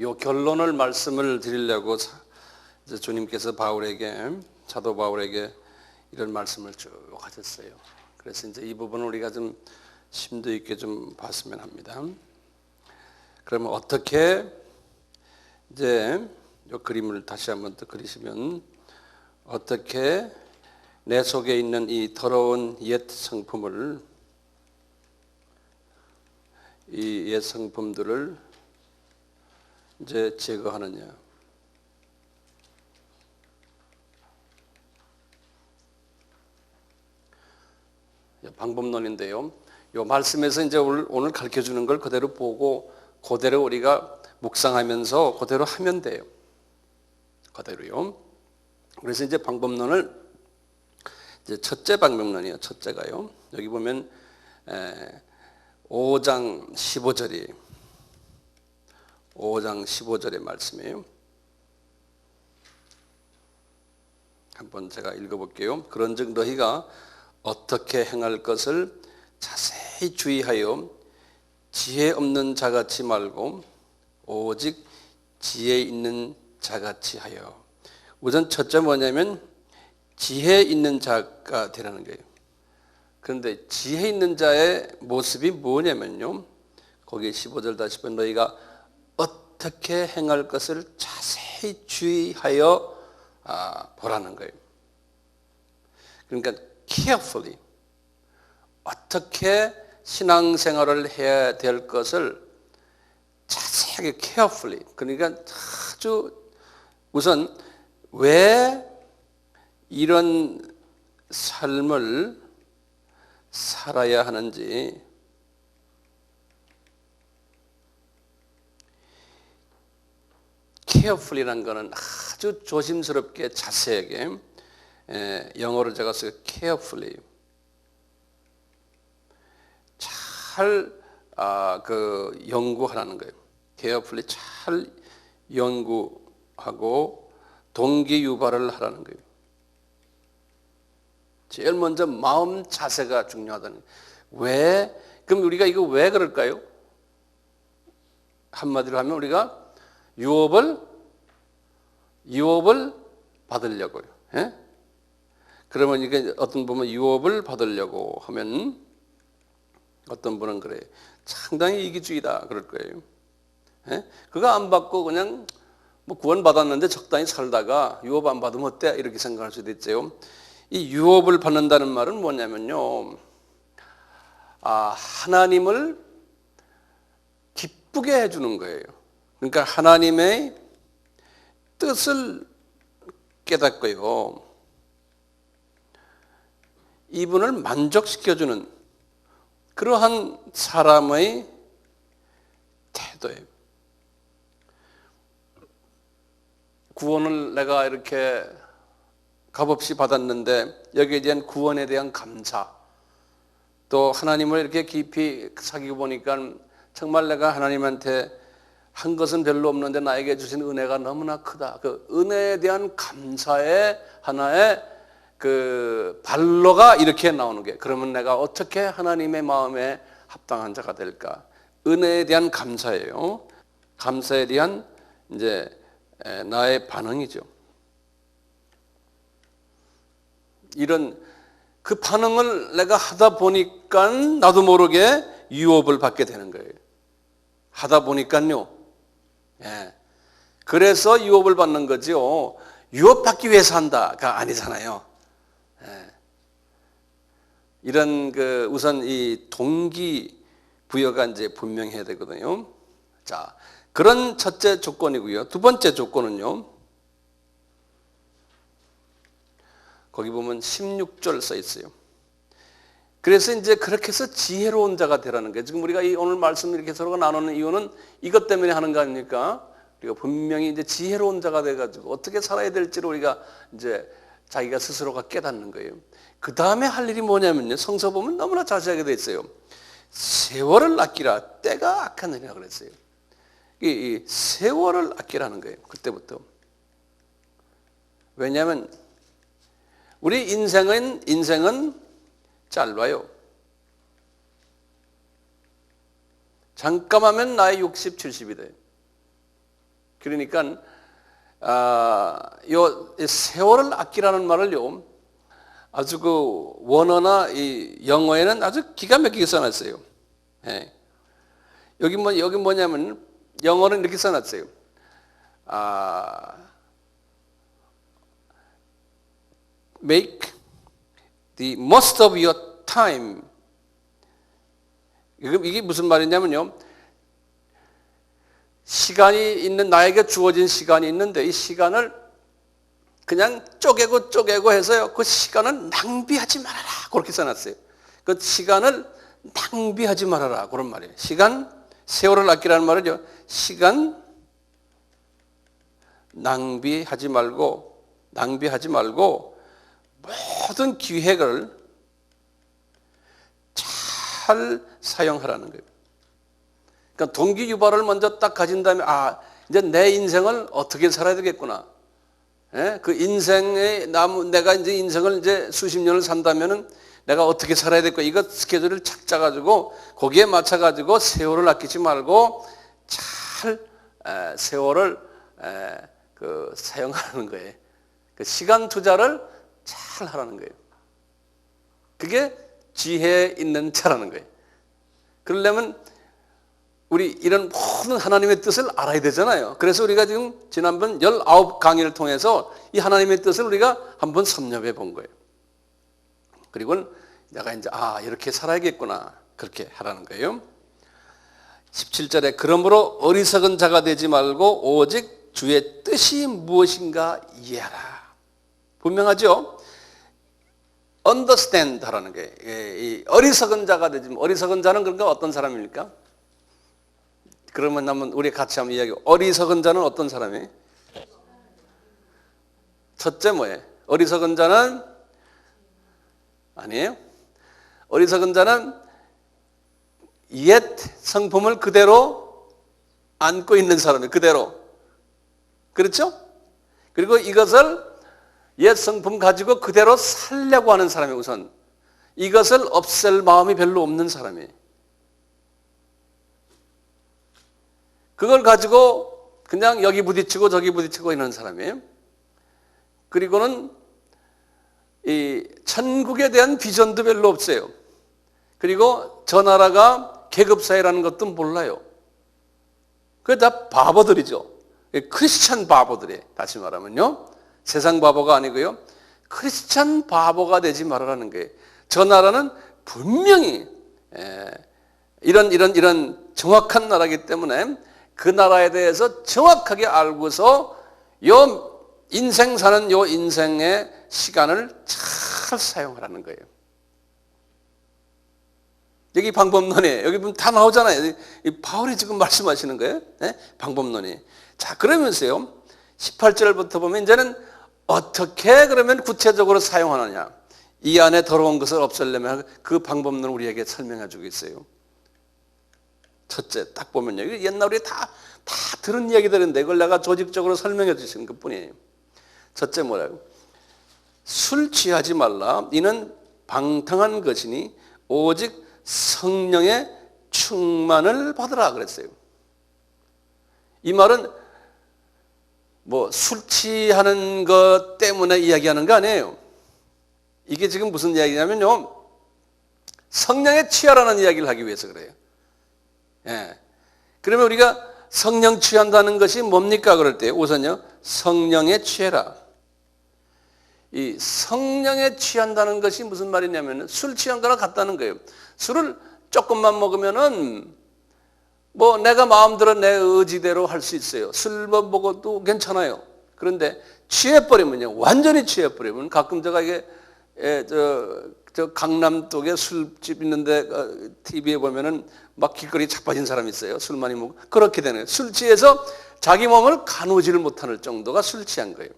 요 결론을 말씀을 드리려고 이제 주님께서 사도 바울에게 이런 말씀을 쭉 하셨어요. 그래서 이제 이 부분을 우리가 좀 심도 있게 좀 봤으면 합니다. 그러면 어떻게 이제 요 그림을 다시 한번 또 그리시면 어떻게 내 속에 있는 이 더러운 옛 성품들을 이제 제거하느냐. 방법론인데요. 이 말씀에서 이제 오늘 가르쳐 주는 걸 그대로 보고 그대로 우리가 묵상하면서 그대로 하면 돼요. 그대로요. 그래서 이제 방법론을 이제 첫째 방법론이에요. 첫째가요. 여기 보면 5장 15절의 말씀이에요. 한번 제가 읽어볼게요. 그런즉 너희가 어떻게 행할 것을 자세히 주의하여 지혜 없는 자같이 말고 오직 지혜 있는 자같이 하여. 우선 첫째 뭐냐면 지혜 있는 자가 되라는 거예요. 그런데 지혜 있는 자의 모습이 뭐냐면요, 거기 15절 다시 보면 너희가 어떻게 행할 것을 자세히 주의하여 보라는 거예요. 그러니까 carefully 어떻게 신앙생활을 해야 될 것을 자세하게 carefully, 그러니까 아주 우선 왜 이런 삶을 살아야 하는지 carefully라는 것은 아주 조심스럽게 자세하게, 영어로 제가 써요 carefully, 잘 연구하라는 거예요. carefully 잘 연구하고 동기 유발을 하라는 거예요. 제일 먼저 마음 자세가 중요하다는 거예요. 왜? 그럼 우리가 이거 왜 그럴까요? 한마디로 하면 우리가 유업을 받으려고요. 예? 그러면 이게 어떤 분은 유업을 받으려고 하면 어떤 분은 그래요. 상당히 이기주의다 그럴 거예요. 예? 그거 안 받고 그냥 뭐 구원 받았는데 적당히 살다가 유업 안 받으면 어때? 이렇게 생각할 수도 있죠. 이 유업을 받는다는 말은 뭐냐면요, 하나님을 기쁘게 해주는 거예요. 그러니까 하나님의 뜻을 깨닫고요, 이분을 만족시켜주는 그러한 사람의 태도예요. 구원을 내가 이렇게 값없이 받았는데 여기에 대한 구원에 대한 감사, 또 하나님을 이렇게 깊이 사귀고 보니까 정말 내가 하나님한테 한 것은 별로 없는데 나에게 주신 은혜가 너무나 크다. 그 은혜에 대한 감사의 하나의 그 발로가 이렇게 나오는 게, 그러면 내가 어떻게 하나님의 마음에 합당한 자가 될까? 은혜에 대한 감사예요. 감사에 대한 이제 나의 반응이죠. 이런 그 반응을 내가 하다 보니까 나도 모르게 유업을 받게 되는 거예요. 하다 보니까요. 예. 그래서 유업을 받는 거죠. 유업 받기 위해서 한다가 아니잖아요. 예. 이런 우선 이 동기 부여가 이제 분명해야 되거든요. 자, 그런 첫째 조건이고요. 두 번째 조건은요, 거기 보면 16절 써 있어요. 그래서 이제 그렇게 해서 지혜로운 자가 되라는 거예요. 지금 우리가 오늘 말씀을 이렇게 서로가 나누는 이유는 이것 때문에 하는 거 아닙니까? 우리가 분명히 이제 지혜로운 자가 돼가지고 어떻게 살아야 될지를 우리가 이제 자기가 스스로가 깨닫는 거예요. 그 다음에 할 일이 뭐냐면요, 성서 보면 너무나 자세하게 돼 있어요. 세월을 아끼라, 때가 악하느니라 그랬어요. 이 세월을 아끼라는 거예요. 그때부터. 왜냐하면 우리 인생은 짧아요. 잠깐 하면 나이 60, 70이 돼요. 그러니까 요 세월을 아끼라는 말을요, 아주 그 원어나 이 영어에는 아주 기가 막히게 써놨어요. 예. 여기 뭐냐면 영어는 이렇게 써놨어요. Make the most of your time. 이게 무슨 말이냐면요, 시간이 있는, 나에게 주어진 시간이 있는데 이 시간을 그냥 쪼개고 해서요, 그 시간은 낭비하지 말아라, 그렇게 써놨어요. 그 시간을 낭비하지 말아라, 그런 말이에요. 세월을 아끼라는 말은요, 시간 낭비하지 말고 모든 기회를 잘 사용하라는 거예요. 그러니까 동기 유발을 먼저 딱 가진 다음에, 이제 내 인생을 어떻게 살아야 되겠구나. 예? 그 인생의 내가 이제 인생을 이제 수십 년을 산다면은 내가 어떻게 살아야 될까? 이거 스케줄을 착 짜가지고 거기에 맞춰가지고 세월을 아끼지 말고 잘 세월을 사용하는 거예요. 그 시간 투자를 잘 하라는 거예요. 그게 지혜 있는 자라는 거예요. 그러려면 우리 이런 모든 하나님의 뜻을 알아야 되잖아요. 그래서 우리가 지금 지난번 19강의를 통해서 이 하나님의 뜻을 우리가 한번 섭렵해 본 거예요. 그리고 내가 이제 이렇게 살아야겠구나, 그렇게 하라는 거예요. 17절에 그러므로 어리석은 자가 되지 말고 오직 주의 뜻이 무엇인가 이해하라. 분명하죠? understand 하라는 거예요. 이 어리석은 자가 되지, 어리석은 자는 그러니까 어떤 사람입니까? 그러면 한번 우리 같이 한번 이야기. 어리석은 자는 어떤 사람이에요? 첫째 뭐예요? 어리석은 자는 아니에요. 어리석은 자는 옛 성품을 그대로 안고 있는 사람이에요. 그대로. 그렇죠? 그리고 이것을 옛 성품 가지고 그대로 살려고 하는 사람이 우선. 이것을 없앨 마음이 별로 없는 사람이에요. 그걸 가지고 그냥 여기 부딪히고 저기 부딪히고 이런 사람이에요. 그리고는 이 천국에 대한 비전도 별로 없어요. 그리고 저 나라가 계급사회라는 것도 몰라요. 그게 다 바보들이죠. 크리스찬 바보들이에요. 다시 말하면요, 세상 바보가 아니고요, 크리스찬 바보가 되지 말아라는 거예요. 저 나라는 분명히 이런 정확한 나라이기 때문에 그 나라에 대해서 정확하게 알고서 인생 사는 인생의 시간을 잘 사용하라는 거예요. 여기 방법론이에요. 여기 보면 다 나오잖아요. 바울이 지금 말씀하시는 거예요. 네? 방법론이. 자, 그러면서요, 18절부터 보면 이제는 어떻게 그러면 구체적으로 사용하느냐. 이 안에 더러운 것을 없애려면 그 방법론을 우리에게 설명해 주고 있어요. 첫째, 딱 보면요, 옛날 우리 다 들은 이야기들인데 이걸 내가 조직적으로 설명해 주시는 것 뿐이에요. 첫째 뭐라고? 술 취하지 말라. 이는 방탕한 것이니 오직 성령의 충만을 받으라 그랬어요. 이 말은 뭐 술 취하는 것 때문에 이야기하는 거 아니에요. 이게 지금 무슨 이야기냐면요, 성령에 취하라는 이야기를 하기 위해서 그래요. 예. 그러면 우리가 성령 취한다는 것이 뭡니까? 그럴 때 우선요, 성령에 취해라. 이 성령에 취한다는 것이 무슨 말이냐면 술 취한 거랑 같다는 거예요. 술을 조금만 먹으면은 뭐 내가 마음대로 내 의지대로 할 수 있어요. 술만 먹어도 괜찮아요. 그런데 취해버리면요, 완전히 취해버리면, 가끔 제가 이게 저 강남 쪽에 술집 있는데 TV에 보면은 막 길거리에 자빠진 사람이 있어요. 술 많이 먹고. 그렇게 되네요. 술 취해서 자기 몸을 가누지를 못할 정도가 술 취한 거예요.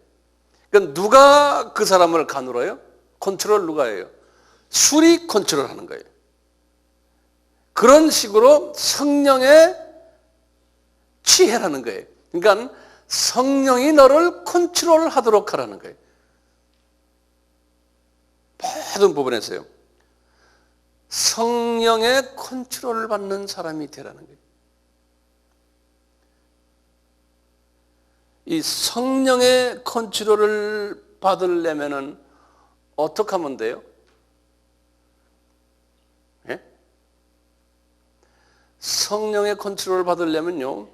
그러니까 누가 그 사람을 가누어요? 컨트롤 누가 해요? 술이 컨트롤하는 거예요. 그런 식으로 성령에 취해라는 거예요. 그러니까 성령이 너를 컨트롤하도록 하라는 거예요. 모든 부분에서요, 성령의 컨트롤을 받는 사람이 되라는 거예요. 이 성령의 컨트롤을 받으려면은 어떻게 하면 돼요? 예? 성령의 컨트롤을 받으려면요,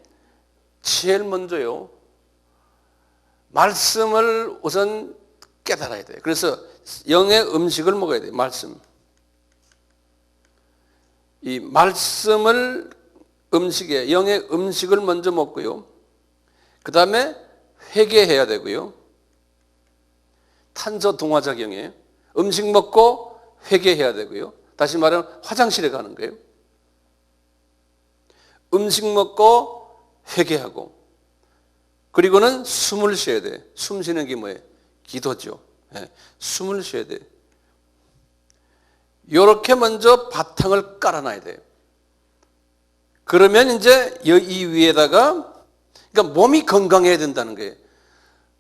제일 먼저요, 말씀을 우선 깨달아야 돼요. 그래서 영의 음식을 먹어야 돼요. 말씀. 이 말씀을 음식에, 영의 음식을 먼저 먹고요, 그 다음에 회개해야 되고요. 탄저 동화작용이에요. 음식 먹고 회개해야 되고요. 다시 말하면 화장실에 가는 거예요. 음식 먹고 회개하고, 그리고는 숨을 쉬어야 돼. 숨 쉬는 게 뭐예요? 기도죠. 네. 숨을 쉬어야 돼. 이렇게 먼저 바탕을 깔아놔야 돼요. 그러면 이제 이 위에다가, 그러니까 몸이 건강해야 된다는 거예요.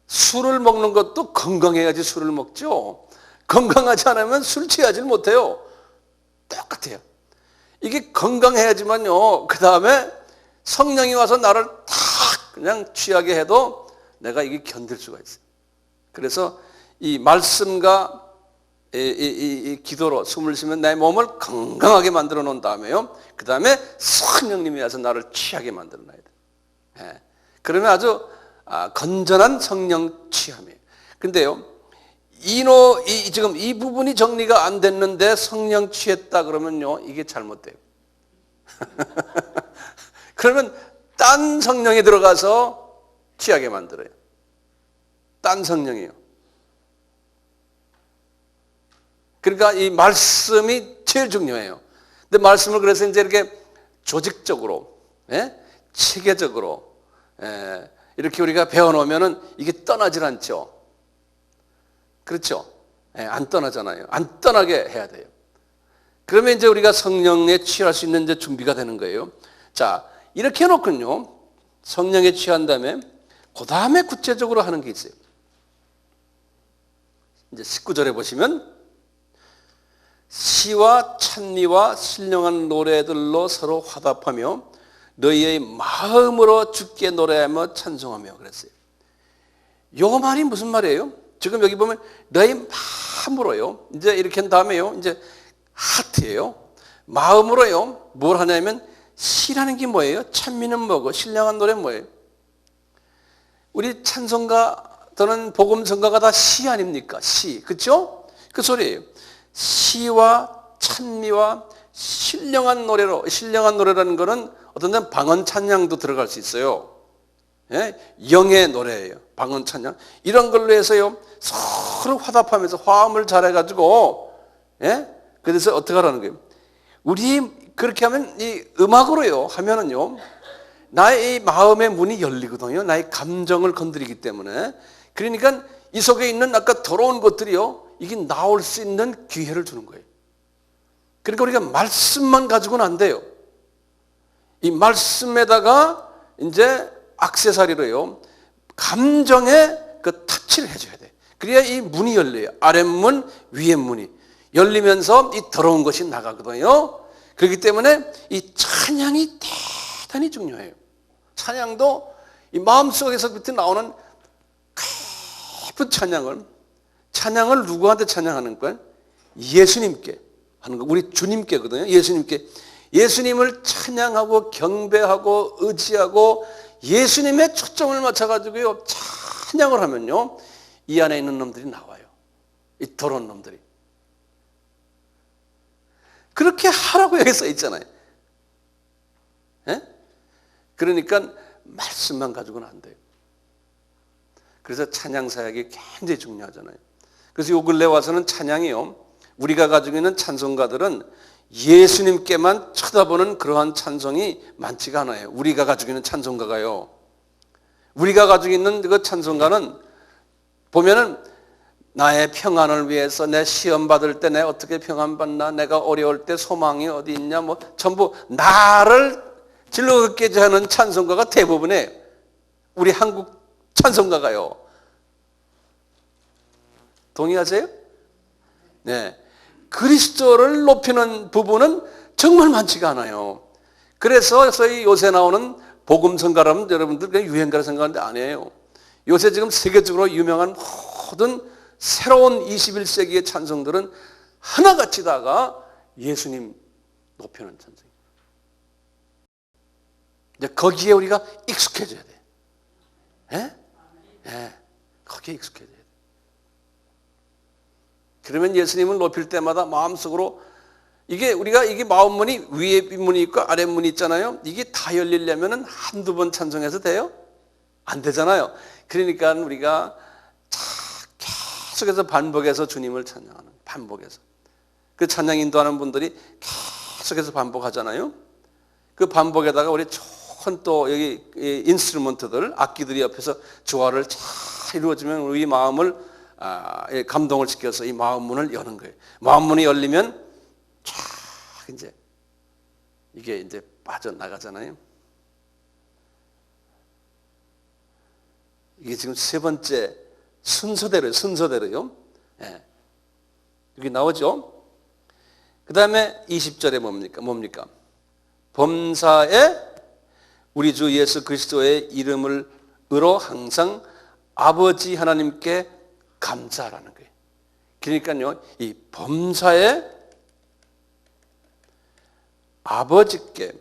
술을 먹는 것도 건강해야지 술을 먹죠. 건강하지 않으면 술 취하지 못해요. 똑같아요. 이게 건강해야지만요, 그 다음에 성령이 와서 나를 탁 그냥 취하게 해도 내가 이게 견딜 수가 있어요. 그래서 이 말씀과 이 기도로 숨을 쉬면 내 몸을 건강하게 만들어 놓은 다음에요, 그 다음에 성령님이 와서 나를 취하게 만들어 놔야 돼요. 예. 그러면 아주 건전한 성령 취함이에요. 근데요, 지금 이 부분이 정리가 안 됐는데 성령 취했다 그러면요, 이게 잘못돼요. 그러면 딴 성령이 들어가서 취하게 만들어요. 딴 성령이요. 그러니까 이 말씀이 제일 중요해요. 근데 말씀을 그래서 이제 이렇게 조직적으로, 체계적으로, 이렇게 우리가 배워놓으면은 이게 떠나질 않죠. 그렇죠? 안 떠나잖아요. 안 떠나게 해야 돼요. 그러면 이제 우리가 성령에 취할 수 있는 이제 준비가 되는 거예요. 자, 이렇게 해놓고요, 성령에 취한 다음에 그 다음에 구체적으로 하는 게 있어요. 이제 19절에 보시면, 시와 찬미와 신령한 노래들로 서로 화답하며 너희의 마음으로 주께 노래하며 찬송하며 그랬어요. 요 말이 무슨 말이에요? 지금 여기 보면 너희 마음으로요, 이제 이렇게 한 다음에요, 이제 하트예요. 마음으로요, 뭘 하냐면, 시라는 게 뭐예요? 찬미는 뭐고 신령한 노래 뭐예요? 우리 찬송가 또는 복음성가가 다 시 아닙니까? 시, 그렇죠? 그 소리예요. 시와 찬미와 신령한 노래로, 신령한 노래라는 것은 어떤 데는 방언 찬양도 들어갈 수 있어요. 영의 노래예요. 방언 찬양. 이런 걸로 해서요, 서로 화답하면서 화음을 잘해가지고, 그래서 어떻게 하라는 거예요? 우리 그렇게 하면 이 음악으로요 하면은요, 나의 이 마음의 문이 열리거든요. 나의 감정을 건드리기 때문에. 그러니까 이 속에 있는 아까 더러운 것들이요, 이게 나올 수 있는 기회를 주는 거예요. 그러니까 우리가 말씀만 가지고는 안 돼요. 이 말씀에다가 이제 액세서리로요, 감정의 그 터치를 해줘야 돼. 그래야 이 문이 열려요. 아랫문, 위에문이 열리면서 이 더러운 것이 나가거든요. 그렇기 때문에 이 찬양이 대단히 중요해요. 찬양도 이 마음속에서부터 나오는 깊은 찬양을 누구한테 찬양하는 거예요? 예수님께 하는 거. 우리 주님께거든요. 예수님을 찬양하고 경배하고 의지하고 예수님의 초점을 맞춰가지고요, 찬양을 하면요, 이 안에 있는 놈들이 나와요. 이 더러운 놈들이. 그렇게 하라고 여기 써 있잖아요. 그러니까 말씀만 가지고는 안 돼요. 그래서 찬양 사역이 굉장히 중요하잖아요. 그래서 요 근래 와서는 찬양이요, 우리가 가지고 있는 찬송가들은 예수님께만 쳐다보는 그러한 찬송이 많지가 않아요. 우리가 가지고 있는 찬송가가요, 우리가 가지고 있는 그 찬송가는 보면은 나의 평안을 위해서, 내 시험 받을 때 내가 어떻게 평안 받나, 내가 어려울 때 소망이 어디 있냐, 뭐 전부 나를 즐겁게 하는 찬송가가 대부분이에요. 우리 한국 찬송가가요. 동의하세요? 네. 그리스도를 높이는 부분은 정말 많지가 않아요. 그래서 요새 나오는 복음성가라면 여러분들 그냥 유행가라 생각하는데 아니에요. 요새 지금 세계적으로 유명한 모든 새로운 21세기의 찬송들은 하나같이 다가 예수님 높이는 찬송입니다. 이제 거기에 우리가 익숙해져야 돼. 예? 예. 거기에 익숙해져야 돼. 그러면 예수님을 높일 때마다 마음속으로 이게 마음문이 위에 문이 있고 아래 문이 있잖아요. 이게 다 열리려면 한두 번 찬송해서 돼요? 안 되잖아요. 그러니까 우리가 계속해서 반복해서 주님을 찬양하는, 반복해서. 그 찬양 인도하는 분들이 계속해서 반복하잖아요. 그 반복에다가 우리 좋은 또 여기 인스트루먼트들, 악기들이 옆에서 조화를 잘 이루어지면 우리 마음을 감동을 시켜서 이 마음 문을 여는 거예요. 마음 문이 열리면 쫙 이제 이게 이제 빠져나가잖아요. 이게 지금 세 번째 순서대로요. 예. 여기 나오죠. 그 다음에 20절에 뭡니까? 범사에 우리 주 예수 그리스도의 이름을 으로 항상 아버지 하나님께 감사하라는 거예요. 그러니까요, 이 범사에 아버지께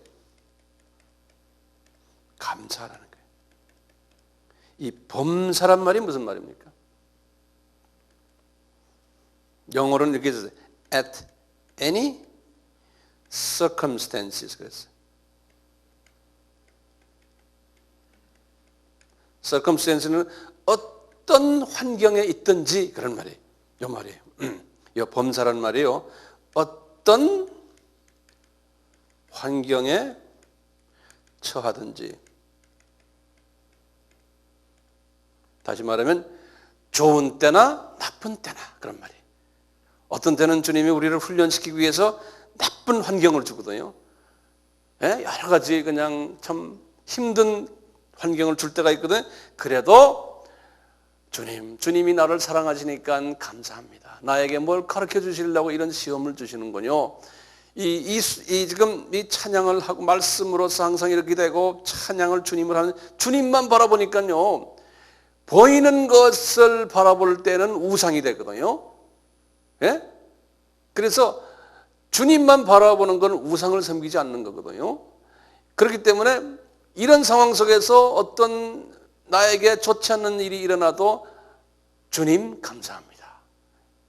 감사하라는 거예요. 이 범사란 말이 무슨 말입니까? 영어로는 이렇게 해서 at any circumstances 그랬어요. circumstance는 어떤 환경에 있든지 그런 말이에요. 이 말이에요. 이 범사란 말이에요. 어떤 환경에 처하든지. 다시 말하면 좋은 때나 나쁜 때나 그런 말이에요. 어떤 때는 주님이 우리를 훈련시키기 위해서 나쁜 환경을 주거든요. 예? 여러 가지 그냥 참 힘든 환경을 줄 때가 있거든. 그래도 주님이 나를 사랑하시니까 감사합니다. 나에게 뭘 가르쳐 주시려고 이런 시험을 주시는군요. 지금 이 찬양을 하고 말씀으로서 항상 이렇게 되고 찬양을 주님을 하는 주님만 바라보니까요. 보이는 것을 바라볼 때는 우상이 되거든요. 예? 그래서 주님만 바라보는 건 우상을 섬기지 않는 거거든요. 그렇기 때문에 이런 상황 속에서 어떤 나에게 좋지 않는 일이 일어나도 주님 감사합니다.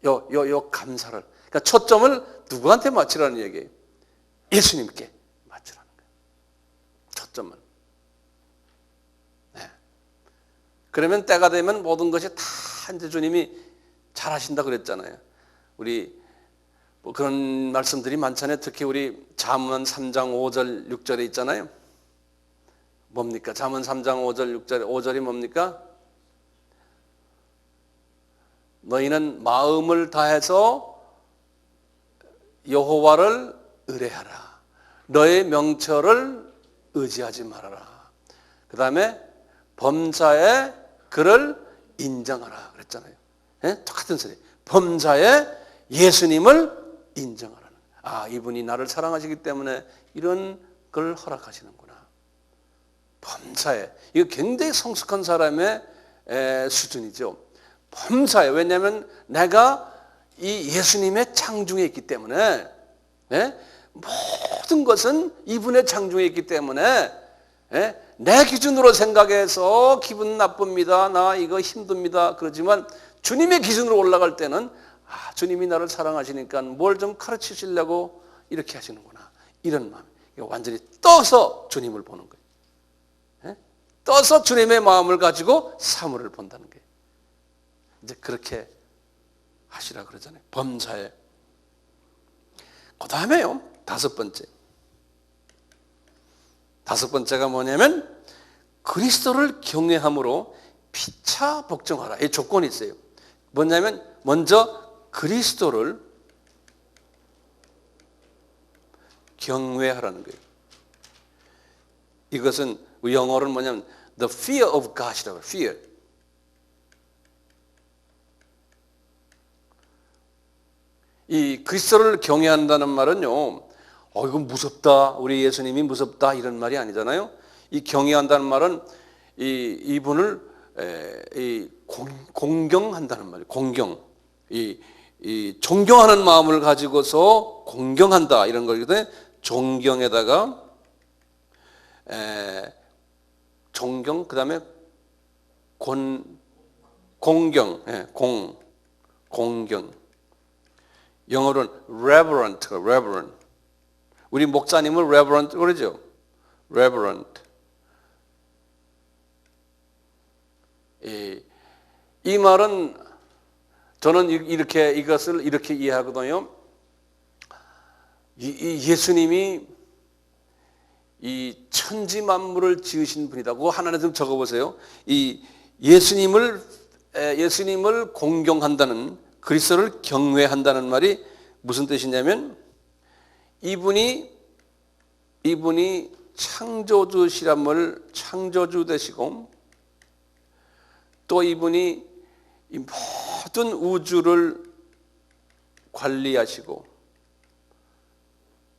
요 감사를. 그러니까 초점을 누구한테 맞추라는 얘기예요? 예수님께 맞추라는 거예요. 초점을. 네. 그러면 때가 되면 모든 것이 다 이제 주님이 잘하신다 그랬잖아요. 우리 뭐 그런 말씀들이 많잖아요. 특히 우리 잠언 3장 5절 6절에 있잖아요. 뭡니까? 잠언 3장 5절 6절 5절이 뭡니까? 너희는 마음을 다해서 여호와를 의뢰하라. 너의 명철을 의지하지 말아라. 그 다음에 범사에 그를 인정하라 그랬잖아요. 네? 똑같은 소리. 범사에 예수님을 인정하라는 거예요. 아, 이분이 나를 사랑하시기 때문에 이런 걸 허락하시는구나. 범사에. 이거 굉장히 성숙한 사람의 수준이죠. 범사에. 왜냐하면 내가 이 예수님의 창중에 있기 때문에 모든 것은 이분의 창중에 있기 때문에 내 기준으로 생각해서 기분 나쁩니다. 나 이거 힘듭니다. 그러지만 주님의 기준으로 올라갈 때는 주님이 나를 사랑하시니까 뭘 좀 가르치시려고 이렇게 하시는구나. 이런 마음. 완전히 떠서 주님을 보는 거예요. 떠서 주님의 마음을 가지고 사물을 본다는 거예요. 이제 그렇게 하시라 그러잖아요. 범사에. 그 다음에요. 다섯 번째가 뭐냐면 그리스도를 경외함으로 피차 복종하라. 이 조건이 있어요. 뭐냐면 먼저 그리스도를 경외하라는 거예요. 이것은 영어로는 뭐냐면 the fear of God이라고 해요. fear. 이 그리스도를 경외한다는 말은요. 이건 무섭다. 우리 예수님이 무섭다. 이런 말이 아니잖아요. 이 경외한다는 말은 이분을 공경한다는 말이에요. 공경. 이 존경하는 마음을 가지고서 공경한다 이런 거거든요. 존경에다가 존경 그다음에 공경, 공경. 영어로는 reverent. 우리 목사님을 reverent 그러죠. reverent. 이 말은 저는 이것을 이렇게 이해하거든요. 예수님이 이 천지 만물을 지으신 분이다. 그거 하나는 좀 적어보세요. 이 예수님을 공경한다는, 그리스도를 경외한다는 말이 무슨 뜻이냐면 이분이 창조주시람을 창조주 되시고 또 이분이 이 모든 우주를 관리하시고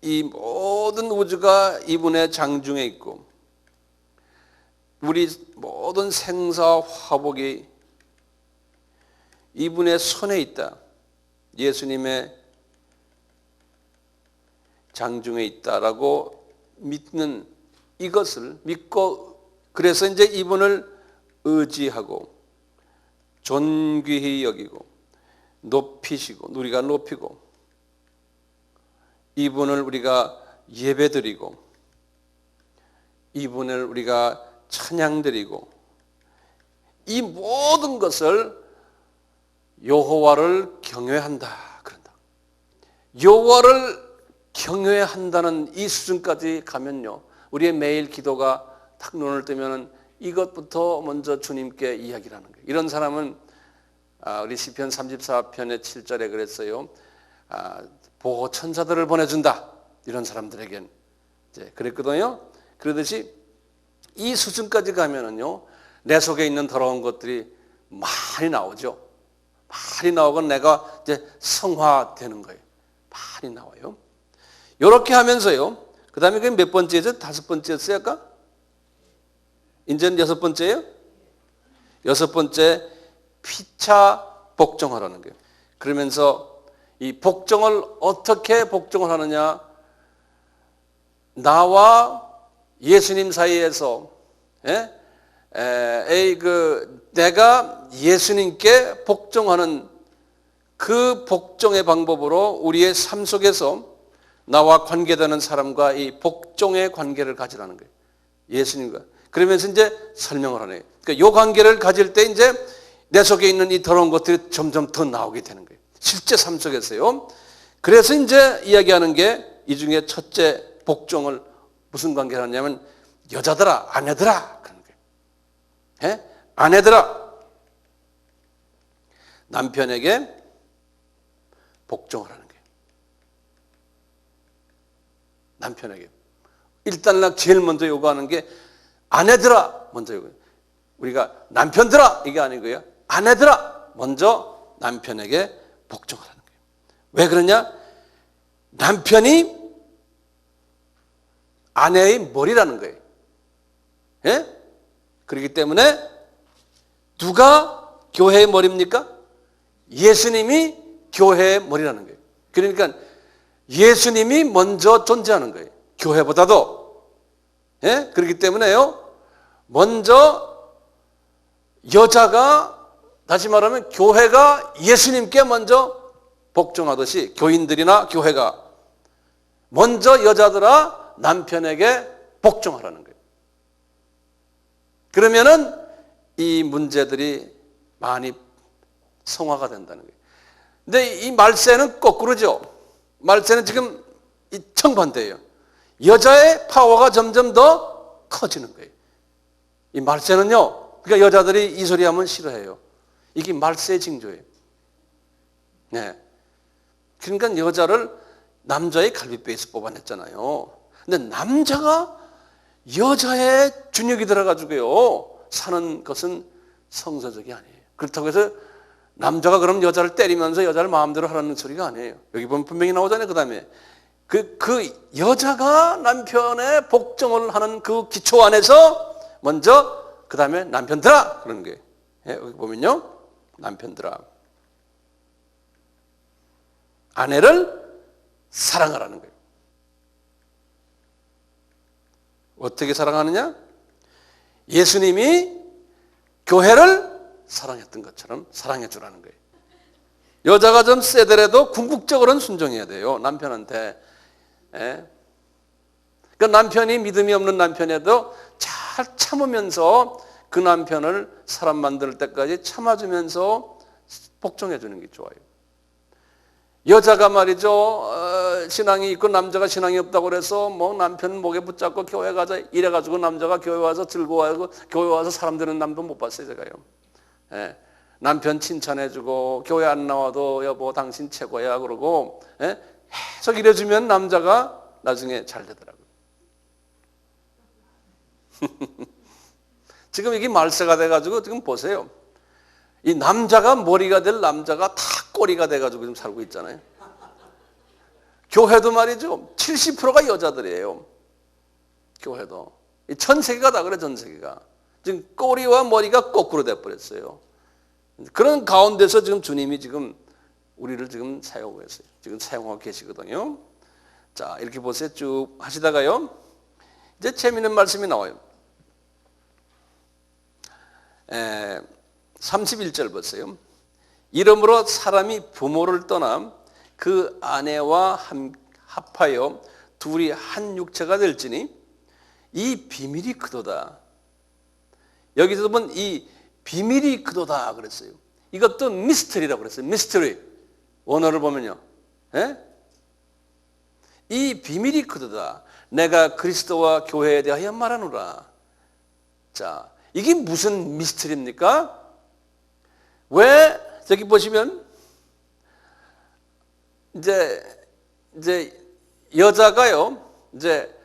이 모든 우주가 이분의 장중에 있고 우리 모든 생사 화복이 이분의 손에 있다. 예수님의 장중에 있다라고 믿는 이것을 믿고 그래서 이제 이분을 의지하고 존귀히 여기고 높이시고 우리가 높이고 이분을 우리가 예배드리고 이분을 우리가 찬양드리고 이 모든 것을 여호와를 경외한다 그런다. 여호와를 경외한다는 이 수준까지 가면요, 우리의 매일 기도가 딱 눈을 뜨면은 이것부터 먼저 주님께 이야기를 하는 거예요. 이런 사람은 우리 시편 34편의 7절에 그랬어요. 보호 천사들을 보내준다. 이런 사람들에겐 이제 그랬거든요. 그러듯이 이 수준까지 가면은요, 내 속에 있는 더러운 것들이 많이 나오죠. 많이 나오고 내가 이제 성화되는 거예요. 많이 나와요. 이렇게 하면서요. 그 다음에 그게 몇 번째죠? 5번째였어요, 아까? 이제는 6번째예요? 6번째, 피차 복종하라는 거예요. 그러면서 이 복종을 어떻게 복종을 하느냐? 나와 예수님 사이에서 내가 예수님께 복종하는 그 복종의 방법으로 우리의 삶 속에서 나와 관계되는 사람과 이 복종의 관계를 가지라는 거예요. 예수님과. 그러면서 이제 설명을 하네요. 그러니까 이 관계를 가질 때 이제 내 속에 있는 이 더러운 것들이 점점 더 나오게 되는 거예요. 실제 삶 속에서요. 그래서 이제 이야기하는 게 이 중에 첫째 복종을 무슨 관계를 하냐면 여자들아, 아내들아 그런 거예요. 아내들아, 남편에게 복종을 하는 거예요. 남편에게. 일단 제일 먼저 요구하는 게 아내들아 먼저 요구해요. 우리가 남편들아 이게 아니고요. 아내들아 먼저 남편에게 복종을 하는 거예요. 왜 그러냐? 남편이 아내의 머리라는 거예요. 그렇기 때문에 누가 교회의 머리입니까? 예수님이 교회의 머리라는 거예요. 그러니까 예수님이 먼저 존재하는 거예요. 교회보다도. 그렇기 때문에요. 먼저 여자가 다시 말하면 교회가 예수님께 먼저 복종하듯이 교인들이나 교회가 먼저 여자들아 남편에게 복종하라는 거예요. 그러면은 이 문제들이 많이 성화가 된다는 거예요. 근데 이 말세는 거꾸로죠. 말세는 지금 이 정반대예요. 여자의 파워가 점점 더 커지는 거예요. 이 말세는요. 그러니까 여자들이 이 소리 하면 싫어해요. 이게 말세의 징조예요. 네. 그러니까 여자를 남자의 갈비뼈에서 뽑아냈잖아요. 근데 남자가 여자의 준역이 들어가지고요 사는 것은 성서적이 아니에요. 그렇다고 해서 남자가 그럼 여자를 때리면서 여자를 마음대로 하라는 소리가 아니에요. 여기 보면 분명히 나오잖아요. 그 다음에 그 여자가 남편의 복종을 하는 그 기초 안에서 먼저 그 다음에 남편들아 그런 거예요. 여기 보면요, 남편들아, 아내를 사랑하라는 거예요. 어떻게 사랑하느냐? 예수님이 교회를 사랑했던 것처럼 사랑해 주라는 거예요. 여자가 좀 세더라도 궁극적으로는 순종해야 돼요, 남편한테. 그 남편이 믿음이 없는 남편에도 잘 참으면서 그 남편을 사람 만들 때까지 참아주면서 복종해 주는 게 좋아요. 여자가 말이죠, 신앙이 있고 남자가 신앙이 없다고 그래서 뭐 남편 목에 붙잡고 교회 가자 이래가지고 남자가 교회 와서 즐거워하고 교회 와서 사람 되는 남도 못 봤어요, 제가요. 남편 칭찬해주고 교회 안 나와도 여보 당신 최고야 그러고 계속 이래주면 남자가 나중에 잘 되더라고요. 지금 이게 말세가 돼가지고 지금 보세요. 이 남자가 머리가 될 남자가 다 꼬리가 돼가지고 지금 살고 있잖아요. 교회도 말이죠, 70%가 여자들이에요. 교회도. 전 세계가 다 그래, 전 세계가. 지금 꼬리와 머리가 거꾸로 돼버렸어요. 그런 가운데서 지금 주님이 지금 우리를 지금 사용하고 계세요. 지금 사용하고 계시거든요. 자, 이렇게 보세요. 쭉 하시다가요, 이제 재미있는 말씀이 나와요. 31절 보세요. 이러므로 사람이 부모를 떠나 그 아내와 합하여 둘이 한 육체가 될지니 이 비밀이 크도다. 여기서 보면 이 비밀이 크도다 그랬어요. 이것도 미스터리라고 그랬어요. 미스터리. 원어를 보면요. 이 비밀이 크도다. 내가 그리스도와 교회에 대하여 말하노라. 자, 이게 무슨 미스터리입니까? 왜 저기 보시면 이제 여자가요, 이제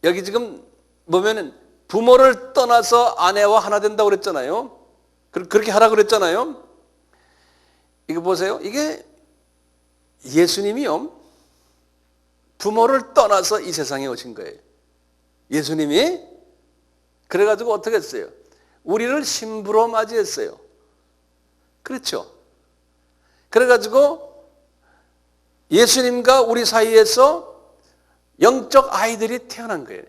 여기 지금 보면은 부모를 떠나서 아내와 하나 된다고 그랬잖아요. 그렇게 하라 그랬잖아요. 이거 보세요. 이게 예수님이요, 부모를 떠나서 이 세상에 오신 거예요. 예수님이 그래가지고 어떻게 했어요? 우리를 신부로 맞이했어요. 그렇죠? 그래가지고 예수님과 우리 사이에서 영적 아이들이 태어난 거예요.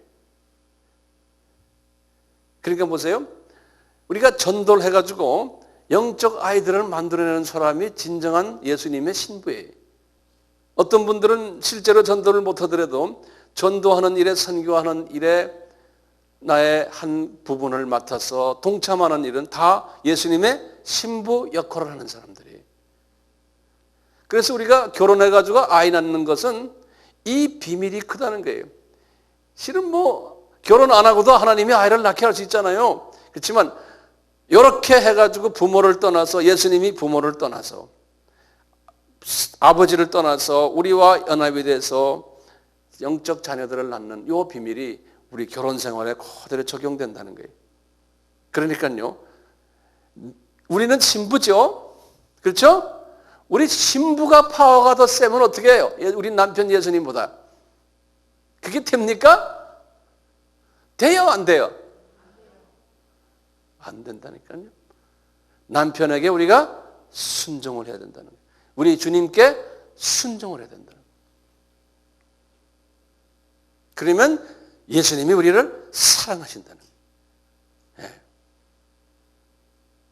그러니까 보세요. 우리가 전도를 해가지고 영적 아이들을 만들어내는 사람이 진정한 예수님의 신부예요. 어떤 분들은 실제로 전도를 못하더라도 전도하는 일에, 선교하는 일에 나의 한 부분을 맡아서 동참하는 일은 다 예수님의 신부 역할을 하는 사람들이에요. 그래서 우리가 결혼해가지고 아이 낳는 것은 이 비밀이 크다는 거예요. 실은 뭐 결혼 안 하고도 하나님이 아이를 낳게 할 수 있잖아요. 그렇지만 이렇게 해가지고 부모를 떠나서, 예수님이 부모를 떠나서 아버지를 떠나서 우리와 연합이 돼서 영적 자녀들을 낳는 이 비밀이 우리 결혼 생활에 그대로 적용된다는 거예요. 그러니까요, 우리는 신부죠. 그렇죠? 우리 신부가 파워가 더 세면 어떻게 해요? 우리 남편 예수님보다. 그게 됩니까? 돼요, 안 돼요? 안 된다니까요. 남편에게 우리가 순종을 해야 된다는 거예요. 우리 주님께 순종을 해야 된다는 거예요. 그러면 예수님이 우리를 사랑하신다는 거예요.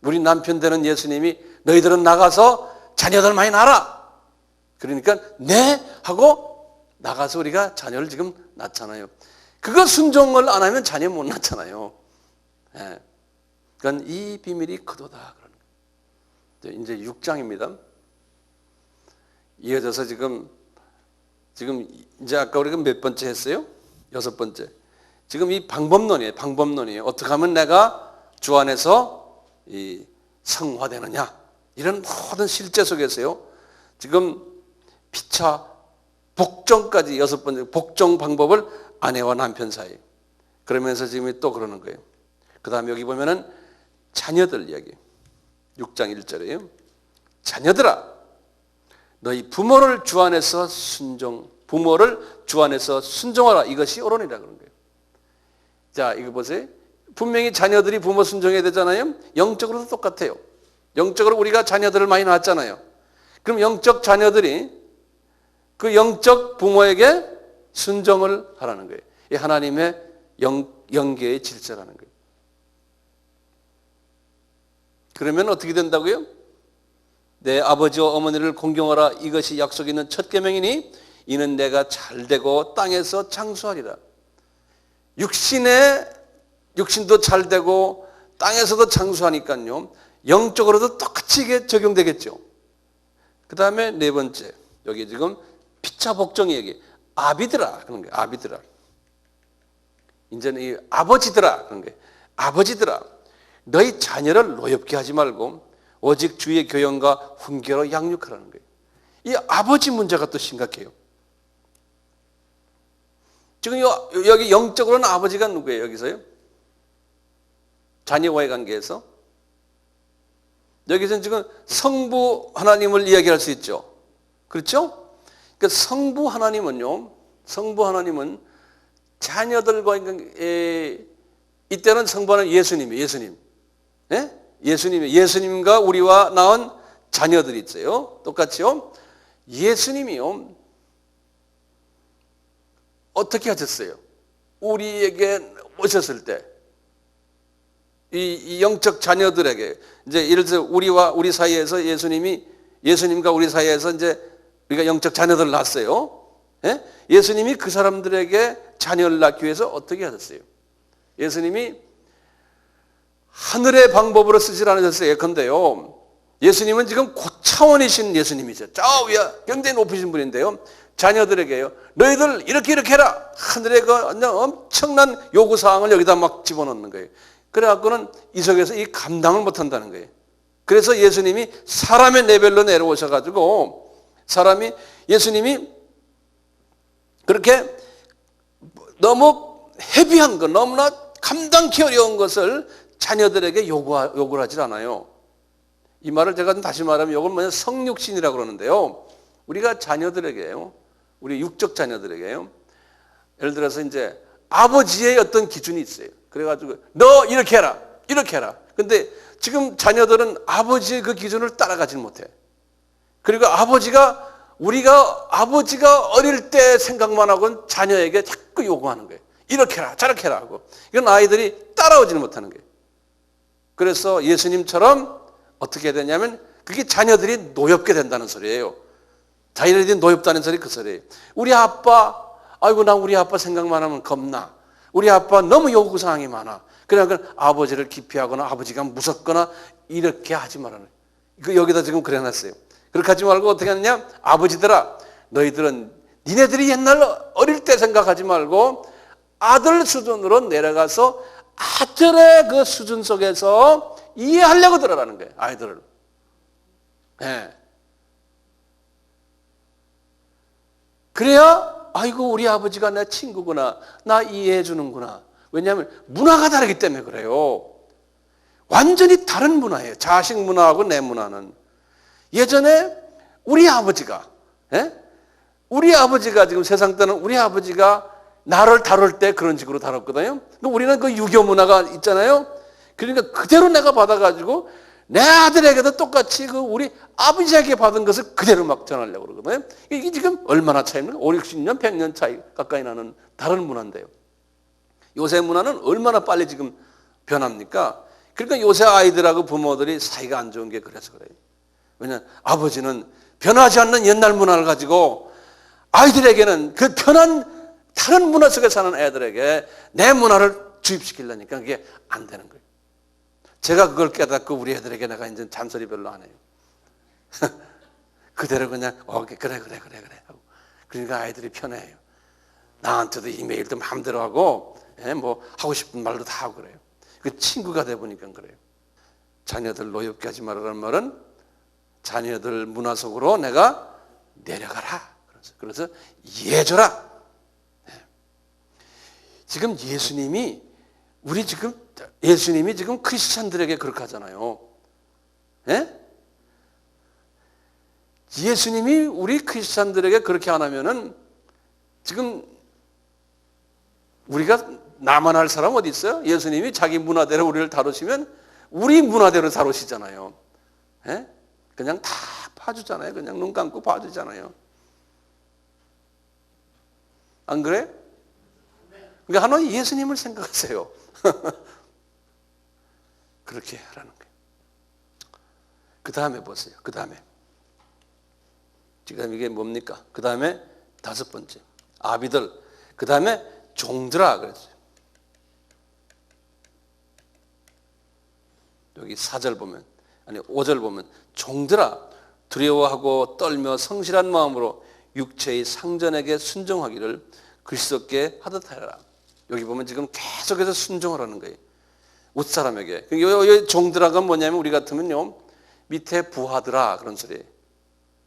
우리 남편 되는 예수님이 너희들은 나가서 자녀들 많이 낳아라. 그러니까 네 하고 나가서 우리가 자녀를 지금 낳잖아요. 그거 순종을 안 하면 자녀 못 낳잖아요. 그러니까 이 비밀이 크도다. 이제 6장입니다. 이어져서 지금 이제 아까 우리가 몇 번째 했어요? 6번째. 지금 이 방법론이에요. 어떻게 하면 내가 주 안에서 이 성화되느냐. 이런 모든 실제 속에서요. 지금 피차 복종까지 6번째 복종 방법을 아내와 남편 사이. 그러면서 지금 또 그러는 거예요. 그 다음에 여기 보면은 자녀들 이야기. 6장 1절이에요. 자녀들아, 너희 부모를 주 안에서 순종하라. 이것이 옳으니라 그런 거예요. 자, 이거 보세요. 분명히 자녀들이 부모 순종해야 되잖아요. 영적으로도 똑같아요. 영적으로 우리가 자녀들을 많이 낳았잖아요. 그럼 영적 자녀들이 그 영적 부모에게 순종을 하라는 거예요. 이 하나님의 영계의 질서라는 거예요. 그러면 어떻게 된다고요? 내 아버지와 어머니를 공경하라. 이것이 약속 있는 첫 계명이니 이는 내가 잘되고 땅에서 장수하리라. 육신도 잘되고 땅에서도 장수하니까요. 영적으로도 똑같이 이게 적용되겠죠. 그 다음에 네 번째, 여기 지금 피차 복종이 얘기, 아비들아 그런 거예요. 아비들아. 이제는 이 아버지들아 그런 거예요. 아버지들아, 너희 자녀를 노엽게 하지 말고 오직 주의 교養과 훈계로 양육하라는 거예요. 이 아버지 문제가 또 심각해요. 지금 여기 영적으로는 아버지가 누구예요? 여기서요? 자녀와의 관계에서. 여기서는 지금 성부 하나님을 이야기할 수 있죠. 그렇죠? 그러니까 성부 하나님은 자녀들과 이때는 성부 하나님 예수님. 예? 예수님과 우리와 낳은 자녀들이 있어요. 똑같이요. 예수님이요. 어떻게 하셨어요? 우리에게 오셨을 때, 이 영적 자녀들에게, 이제 예를 들어서 우리 사이에서 예수님과 우리 사이에서 이제 우리가 영적 자녀들을 낳았어요. 예? 예수님이 그 사람들에게 자녀를 낳기 위해서 어떻게 하셨어요? 예수님이 하늘의 방법으로 쓰질 않으셨어요. 예컨대요. 예수님은 지금 고차원이신 예수님이죠. 저 위에 굉장히 높으신 분인데요. 자녀들에게요. 너희들 이렇게 해라. 하늘의 그 엄청난 요구사항을 여기다 막 집어넣는 거예요. 그래갖고는 이 속에서 이 감당을 못한다는 거예요. 그래서 예수님이 사람의 레벨로 내려오셔가지고 예수님이 그렇게 너무 헤비한 거, 너무나 감당기 어려운 것을 자녀들에게 요구를 하질 않아요. 이 말을 제가 다시 말하면 이건 뭐냐 성육신이라고 그러는데요. 우리가 자녀들에게요. 우리 육적 자녀들에게요. 예를 들어서 이제 아버지의 어떤 기준이 있어요. 그래가지고 너 이렇게 해라. 근데 지금 자녀들은 아버지의 그 기준을 따라가지 못해. 그리고 우리가 아버지가 어릴 때 생각만 하고는 자녀에게 자꾸 요구하는 거예요. 이렇게 해라, 저렇게 해라 하고. 이건 아이들이 따라오지는 못하는 거예요. 그래서 예수님처럼 어떻게 되냐면 그게 자녀들이 노엽게 된다는 소리예요. 자녀들이 노엽다는 소리 그 소리예요. 우리 아빠, 아이고 나 우리 아빠 생각만 하면 겁나. 우리 아빠 너무 요구사항이 많아. 그러니까 아버지를 기피하거나 아버지가 무섭거나 이렇게 하지 말라는 거예요. 여기다 지금 그려놨어요. 그렇게 하지 말고 어떻게 하느냐? 아버지들아, 너희들은 니네들이 옛날 어릴 때 생각하지 말고 아들 수준으로 내려가서 아들의 그 수준 속에서 이해하려고 들어라는 거예요. 아이들을. 네. 그래야 아이고 우리 아버지가 내 친구구나. 나 이해해 주는구나. 왜냐하면 문화가 다르기 때문에 그래요. 완전히 다른 문화예요. 자식 문화하고 내 문화는. 예전에 우리 아버지가 지금 세상 때는 우리 아버지가 나를 다룰 때 그런 식으로 다뤘거든요. 우리는 그 유교 문화가 있잖아요. 그러니까 그대로 내가 받아가지고 내 아들에게도 똑같이 그 우리 아버지에게 받은 것을 그대로 막 전하려고 그러거든요. 이게 지금 얼마나 차이입니까? 5, 60년, 100년 차이 가까이 나는 다른 문화인데요. 요새 문화는 얼마나 빨리 지금 변합니까? 그러니까 요새 아이들하고 부모들이 사이가 안 좋은 게 그래서 그래요. 왜냐하면 아버지는 변하지 않는 옛날 문화를 가지고 아이들에게는 그 변한 다른 문화 속에 사는 애들에게 내 문화를 주입시키려니까 그게 안 되는 거예요. 제가 그걸 깨닫고 우리 애들에게 내가 이제 잔소리 별로 안 해요. 그대로 그냥 그래 하고. 그러니까 아이들이 편해요. 나한테도 이메일도 마음대로 하고 뭐 하고 싶은 말도 다 하고 그래요. 그 친구가 돼 보니까 그래요. 자녀들 노엽게 하지 말라는 말은 자녀들 문화 속으로 내가 내려가라. 그래서 이해해줘라. 지금 예수님이 지금 크리스찬들에게 그렇게 하잖아요. 예수님이 우리 크리스찬들에게 그렇게 안 하면은 지금 우리가 나만 할 사람 어디 있어요? 예수님이 자기 문화대로 우리를 다루시면 우리 문화대로 다루시잖아요. 예? 그냥 다 봐주잖아요. 그냥 눈 감고 봐주잖아요. 안 그래? 그러니까 하나님 예수님을 생각하세요. 그렇게 하라는 거예요. 그 다음에 보세요. 그 다음에. 지금 이게 뭡니까? 그 다음에 다섯 번째. 아비들. 그 다음에 종들아 그랬어요. 여기 4절 보면, 아니 5절 보면 종들아 두려워하고 떨며 성실한 마음으로 육체의 상전에게 순종하기를 그리스도께 하듯 하여라. 여기 보면 지금 계속해서 순종하라는 거예요. 웃사람에게. 이 종들아가 뭐냐면 우리 같으면요 밑에 부하들아 그런 소리예요.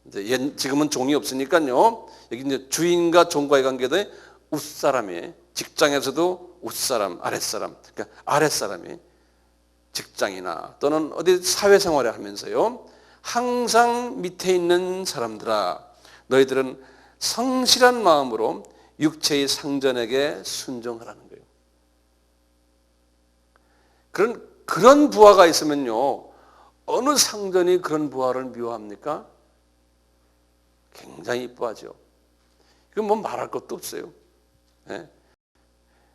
이제 지금은 종이 없으니까요. 여기 이제 주인과 종과의 관계도 웃사람이에요. 직장에서도 웃사람, 아랫사람. 그러니까 아랫사람이 직장이나 또는 어디 사회생활을 하면서요. 항상 밑에 있는 사람들아 너희들은 성실한 마음으로 육체의 상전에게 순종하라는 거예요. 그런 부하가 있으면요. 어느 상전이 그런 부하를 미워합니까? 굉장히 이뻐하죠. 이건 뭐 말할 것도 없어요. 네?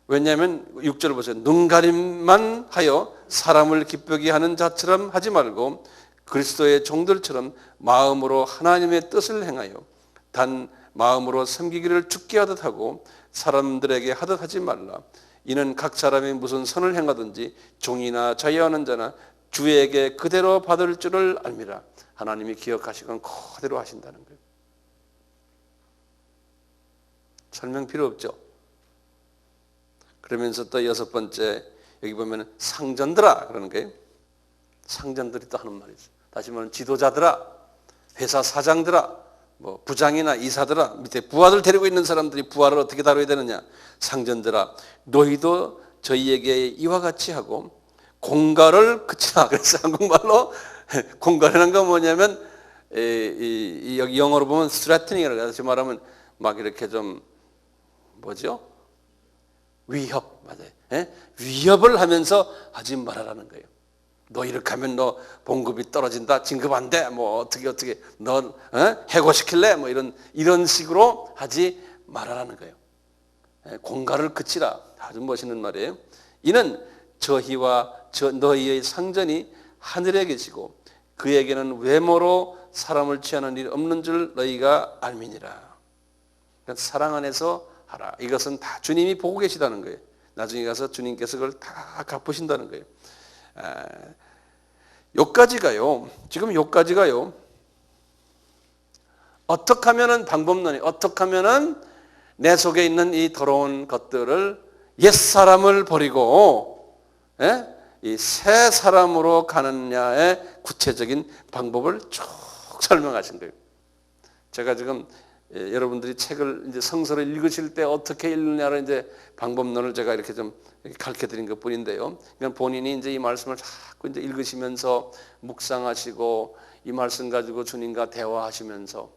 왜냐하면 6절 보세요. 눈가림만 하여 사람을 기쁘게 하는 자처럼 하지 말고 그리스도의 종들처럼 마음으로 하나님의 뜻을 행하여 단 마음으로 섬기기를 죽게 하듯 하고 사람들에게 하듯 하지 말라. 이는 각 사람이 무슨 선을 행하든지 종이나 자유하는 자나 주에게 그대로 받을 줄을 알미라. 하나님이 기억하시건 그대로 하신다는 거예요. 설명 필요 없죠. 그러면서 또 여섯 번째 여기 보면 상전들아 그러는 거예요. 상전들이 또 하는 말이 있어요. 다시 말하면 지도자들아, 회사 사장들아, 뭐 부장이나 이사들아, 밑에 부하들 데리고 있는 사람들이 부하를 어떻게 다뤄야 되느냐. 상전들아 너희도 저희에게 이와 같이 하고 공갈을 그치라. 그래서 한국말로 공갈이라는 건 뭐냐면 여기 영어로 보면 threatening이라고 해서 말하면 막 이렇게 좀 뭐죠? 위협, 맞아요. 예? 위협을 하면서 하지 말아라는 거예요. 너 이렇게 하면 너 봉급이 떨어진다, 진급 안 돼, 뭐 어떻게 너 해고시킬래, 뭐 이런 식으로 하지 말아라는 거예요. 예? 공갈을 그치라, 아주 멋있는 말이에요. 이는 저희와 너희의 상전이 하늘에 계시고 그에게는 외모로 사람을 취하는 일이 없는 줄 너희가 알미니라. 그러니까 사랑 안에서 하라. 이것은 다 주님이 보고 계시다는 거예요. 나중에 가서 주님께서 그걸 다 갚으신다는 거예요. 요까지가요. 지금 요까지가요. 어떻게 하면은 방법론이 어떻게 하면은 내 속에 있는 이 더러운 것들을 옛사람을 버리고 이 새 사람으로 가느냐의 구체적인 방법을 쭉 설명하신 거예요. 제가 지금 여러분들이 책을 이제 성서를 읽으실 때 어떻게 읽느냐를 이제 방법론을 제가 이렇게 좀 가르쳐 드린 것 뿐인데요. 그러니까 본인이 이제 이 말씀을 자꾸 이제 읽으시면서 묵상하시고 이 말씀 가지고 주님과 대화하시면서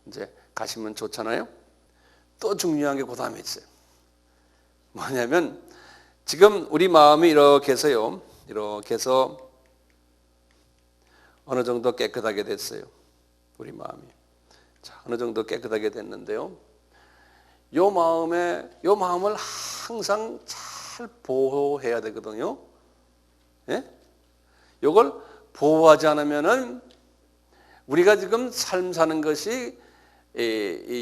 이제 가시면 좋잖아요. 또 중요한 게 그 다음에 있어요. 뭐냐면 지금 우리 마음이 이렇게 해서요. 이렇게 해서 어느 정도 깨끗하게 됐어요. 우리 마음이. 자, 어느 정도 깨끗하게 됐는데요. 요 마음을 항상 잘 보호해야 되거든요. 예? 요걸 보호하지 않으면은 우리가 지금 삶 사는 것이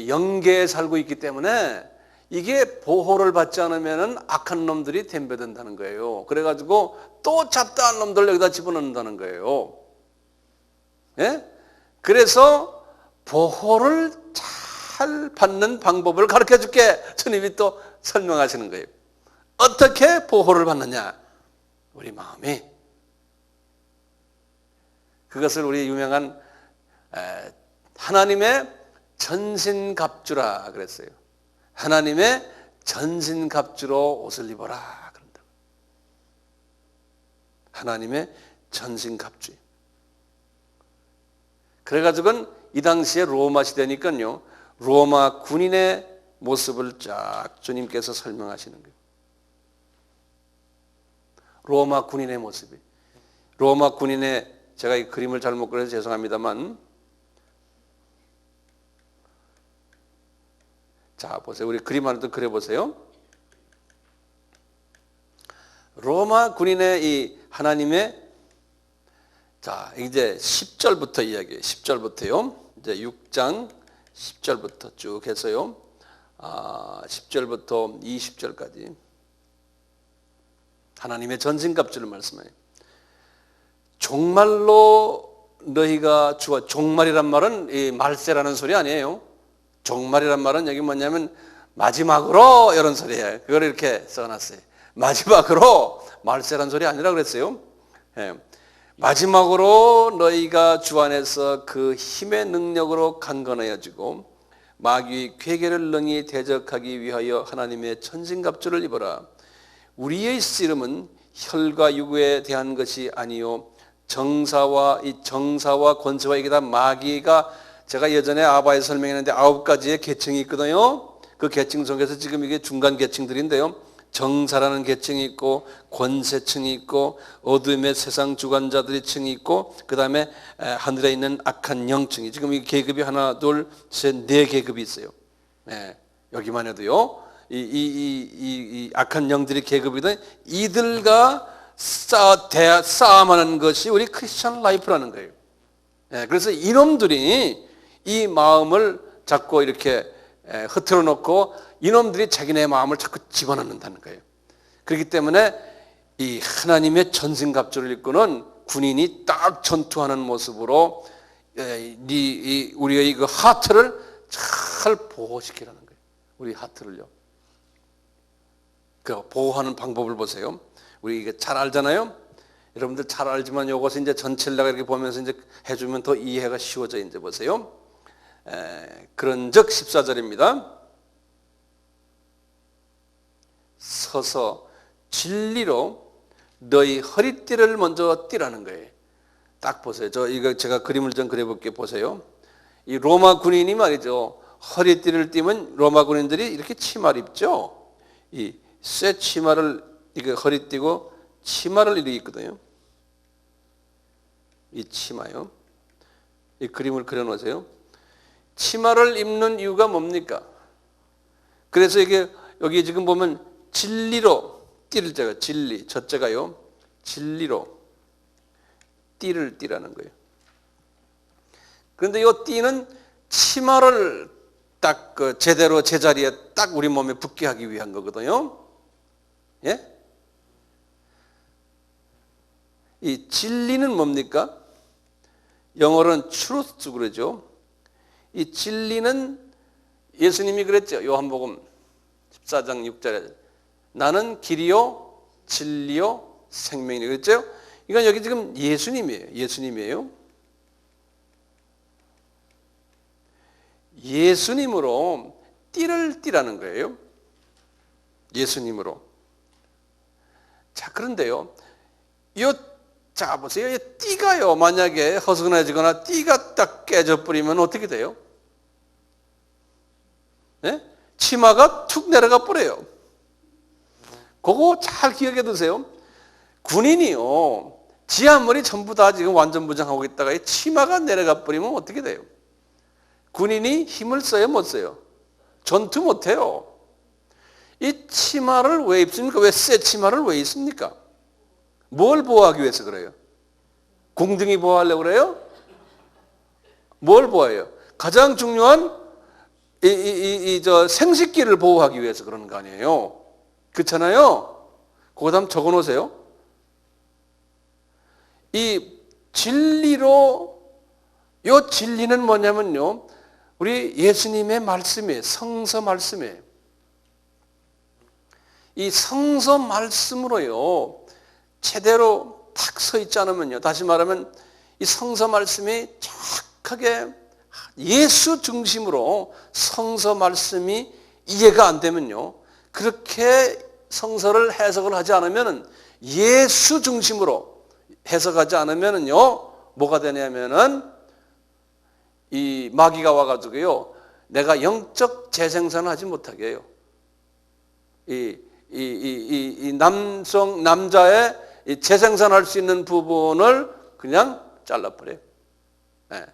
영계에 살고 있기 때문에 이게 보호를 받지 않으면은 악한 놈들이 덤벼든다는 거예요. 그래가지고 또 잡다한 놈들 여기다 집어넣는다는 거예요. 예? 그래서 보호를 잘 받는 방법을 가르쳐 줄게. 주님이 또 설명하시는 거예요. 어떻게 보호를 받느냐? 우리 마음이. 그것을 우리 유명한 하나님의 전신갑주라 그랬어요. 하나님의 전신갑주로 옷을 입어라 그런다. 하나님의 전신갑주. 그래가지고는 이 당시에 로마 시대니까요. 로마 군인의 모습을 쫙 주님께서 설명하시는 거예요. 로마 군인의 모습이. 로마 군인의, 제가 이 그림을 잘못 그려서 죄송합니다만, 자 보세요. 우리 그림 하나 더 그려보세요. 로마 군인의 이 하나님의, 자 이제 10절부터 이야기해요. 10절부터요. 이제 6장 10절부터 쭉 해서요. 10절부터 20절까지 하나님의 전신갑주를 말씀해요. 종말로 너희가 주어, 종말이란 말은 이 말세라는 소리 아니에요. 종말이란 말은 여기 뭐냐면 마지막으로 이런 소리예요. 그걸 이렇게 써놨어요. 마지막으로, 말세란 소리 아니라 그랬어요. 예. 마지막으로 너희가 주 안에서 그 힘의 능력으로 강건하여지고 마귀의 괴계를 능히 대적하기 위하여 하나님의 천신갑주를 입어라. 우리의 씨름은 혈과 육에 대한 것이 아니요 정사와 권세와, 이게 다 마귀가, 제가 예전에 아바에 설명했는데 9가지의 계층이 있거든요. 그 계층 속에서 지금 이게 중간 계층들인데요. 정사라는 계층이 있고, 권세층이 있고, 어둠의 세상 주관자들의 층이 있고, 그 다음에 하늘에 있는 악한 영층이, 지금 이 계급이 하나, 둘, 셋, 네 계급이 있어요. 네, 여기만 해도요. 이 악한 영들의 계급이든 이들과 싸움하는 것이 우리 크리스천 라이프라는 거예요. 네, 그래서 이놈들이 이 마음을 자꾸 이렇게 흐트러 놓고 이놈들이 자기네 마음을 자꾸 집어넣는다는 거예요. 그렇기 때문에 이 하나님의 전신갑주를 입고는 군인이 딱 전투하는 모습으로 우리의 그 하트를 잘 보호시키라는 거예요. 우리 하트를요. 그 보호하는 방법을 보세요. 우리 이게 잘 알잖아요. 여러분들 잘 알지만 이것을 이제 전체를 내가 이렇게 보면서 이제 해주면 더 이해가 쉬워져. 이제 보세요. 그런즉 14절입니다. 서서 진리로 너희 허리띠를 먼저 띠라는 거예요. 딱 보세요. 이거 제가 그림을 좀 그려볼게요. 보세요. 이 로마 군인이 말이죠. 허리띠를 띠면 로마 군인들이 이렇게 치마를 입죠. 이 쇠 치마를 이거 허리 띠고 치마를 이렇게 입거든요. 이 치마요. 이 그림을 그려놓으세요. 치마를 입는 이유가 뭡니까? 그래서 이게 여기 지금 보면 진리로 띠를 제가 진리 첫째가요. 진리로 띠를 띠라는 거예요. 그런데 이 띠는 치마를 딱 그 제대로 제자리에 딱 우리 몸에 붙게 하기 위한 거거든요. 예? 이 진리는 뭡니까? 영어로는 truth 그러죠. 이 진리는 예수님이 그랬죠. 요한복음 14장 6절에 나는 길이요 진리요 생명이니 그랬죠. 이건 여기 지금 예수님이에요. 예수님으로 띠를 띠라는 거예요. 예수님으로. 자, 그런데요. 자, 보세요. 이 띠가요. 만약에 허스근해지거나 띠가 딱 깨져버리면 어떻게 돼요? 네? 치마가 툭 내려가 버려요. 그거 잘 기억해 두세요. 군인이요. 지 아무리 전부 다 지금 완전 무장하고 있다가 이 치마가 내려가 버리면 어떻게 돼요? 군인이 힘을 써요, 못 써요? 전투 못 해요. 이 치마를 왜 입습니까? 왜 새 치마를 왜 입습니까? 뭘 보호하기 위해서 그래요? 공등이 보호하려고 그래요? 뭘 보호해요? 가장 중요한 생식기를 보호하기 위해서 그러는 거 아니에요? 그렇잖아요? 그거 한번 적어 놓으세요. 이 진리로, 이 진리는 뭐냐면요. 우리 예수님의 말씀이에요. 성서 말씀이에요. 이 성서 말씀으로요. 제대로 탁 서 있지 않으면요. 다시 말하면 이 성서 말씀이 정확하게 예수 중심으로 성서 말씀이 이해가 안 되면요. 그렇게 성서를 해석을 하지 않으면 예수 중심으로 해석하지 않으면요. 뭐가 되냐면은 이 마귀가 와가지고요. 내가 영적 재생산을 하지 못하게 해요. 이 남자의 이 재생산할 수 있는 부분을 그냥 잘라버려요. 예.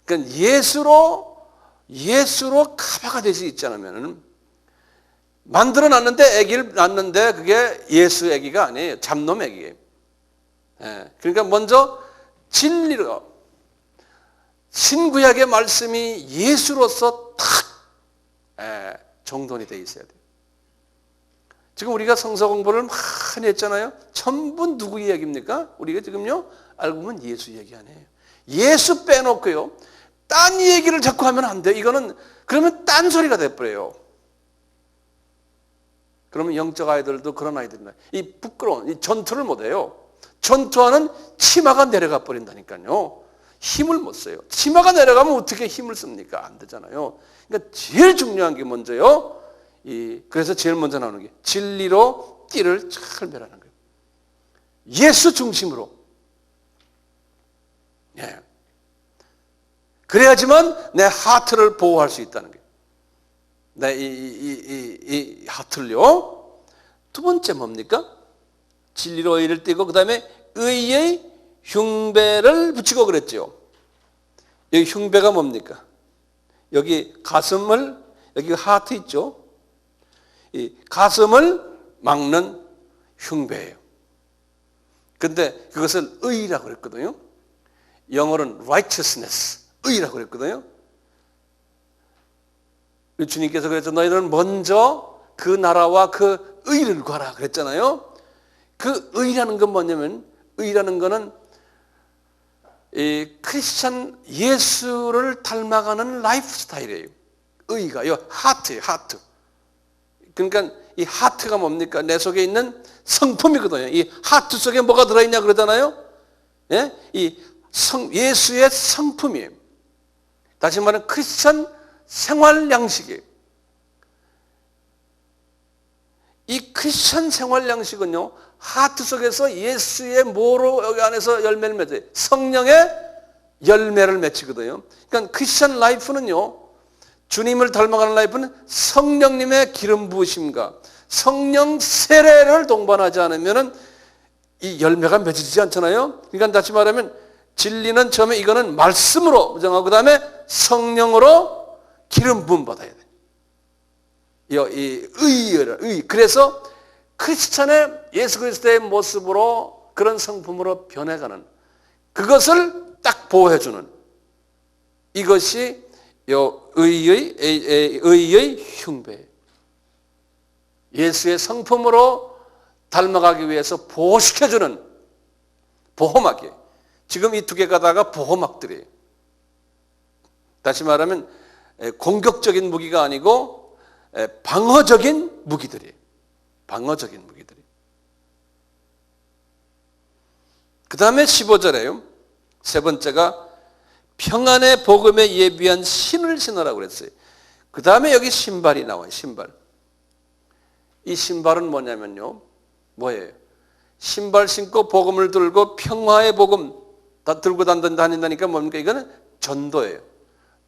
그러니까 예수로 카바가 되지 있지 않으면 만들어 놨는데 아기를 낳는데 그게 예수 아기가 아니에요. 잡놈 아기예요. 예. 그러니까 먼저 진리로 신구약의 말씀이 예수로서 탁 정돈이 돼 있어야 돼요. 지금 우리가 성서 공부를 많이 했잖아요. 전부 누구 이야기입니까? 우리가 지금요 알고 보면 예수 얘기 아니에요. 예수 빼놓고요 딴 얘기를 자꾸 하면 안 돼요. 이거는 그러면 딴 소리가 돼버려요. 그러면 영적 아이들도 그런 아이들입니다. 이 부끄러운 이 전투를 못해요. 전투하는 치마가 내려가 버린다니까요. 힘을 못 써요. 치마가 내려가면 어떻게 힘을 씁니까? 안 되잖아요. 그러니까 제일 중요한 게 먼저요. 그래서 제일 먼저 나오는 게 진리로 띠를 잘 매라는 거예요. 예수 중심으로. 예. 그래야지만 내 하트를 보호할 수 있다는 거예요. 내 이 하트를요. 두 번째 뭡니까? 진리로 의를 띠고 그 다음에 의의 흉배를 붙이고 그랬죠. 여기 흉배가 뭡니까? 여기 가슴을 여기 하트 있죠. 이 가슴을 막는 흉배예요. 근데 그것을 의라고 그랬거든요. 영어로는 righteousness, 의라고 그랬거든요. 주님께서 그랬죠. 너희는 먼저 그 나라와 그 의를 구하라 그랬잖아요. 그 의라는 건 뭐냐면 의라는 거는 이 크리스찬 예수를 닮아가는 라이프 스타일이에요. 의가 이 하트예요. 하트. 그러니까 이 하트가 뭡니까? 내 속에 있는 성품이거든요. 이 하트 속에 뭐가 들어있냐 그러잖아요. 예? 예수의 성품이에요. 다시 말하면 크리스찬 생활 양식이에요. 이 크리스찬 생활 양식은요, 하트 속에서 예수의 뭐로 여기 안에서 열매를 맺어요. 성령의 열매를 맺히거든요. 그러니까 크리스찬 라이프는요, 주님을 닮아가는 라이프는 성령님의 기름 부으심과 성령 세례를 동반하지 않으면 이 열매가 맺어지지 않잖아요. 그러니까 다시 말하면 진리는 처음에 이거는 말씀으로 정하고 그 다음에 성령으로 기름 부음 받아야 돼. 의. 그래서 크리스찬의 예수 그리스도의 모습으로 그런 성품으로 변해가는 그것을 딱 보호해주는 이것이 의의 흉배. 예수의 성품으로 닮아가기 위해서 보호시켜주는 보호막이에요. 지금 이 두 개가 다가 보호막들이에요. 다시 말하면 공격적인 무기가 아니고 방어적인 무기들이에요. 방어적인 무기들이. 그 다음에 15절에요. 세 번째가 평안의 복음에 예비한 신을 신으라고 그랬어요. 그 다음에 여기 신발이 나와요. 신발. 이 신발은 뭐냐면요. 뭐예요? 신발 신고 복음을 들고 평화의 복음 다 들고 다닌다니까 뭡니까? 이거는 전도예요.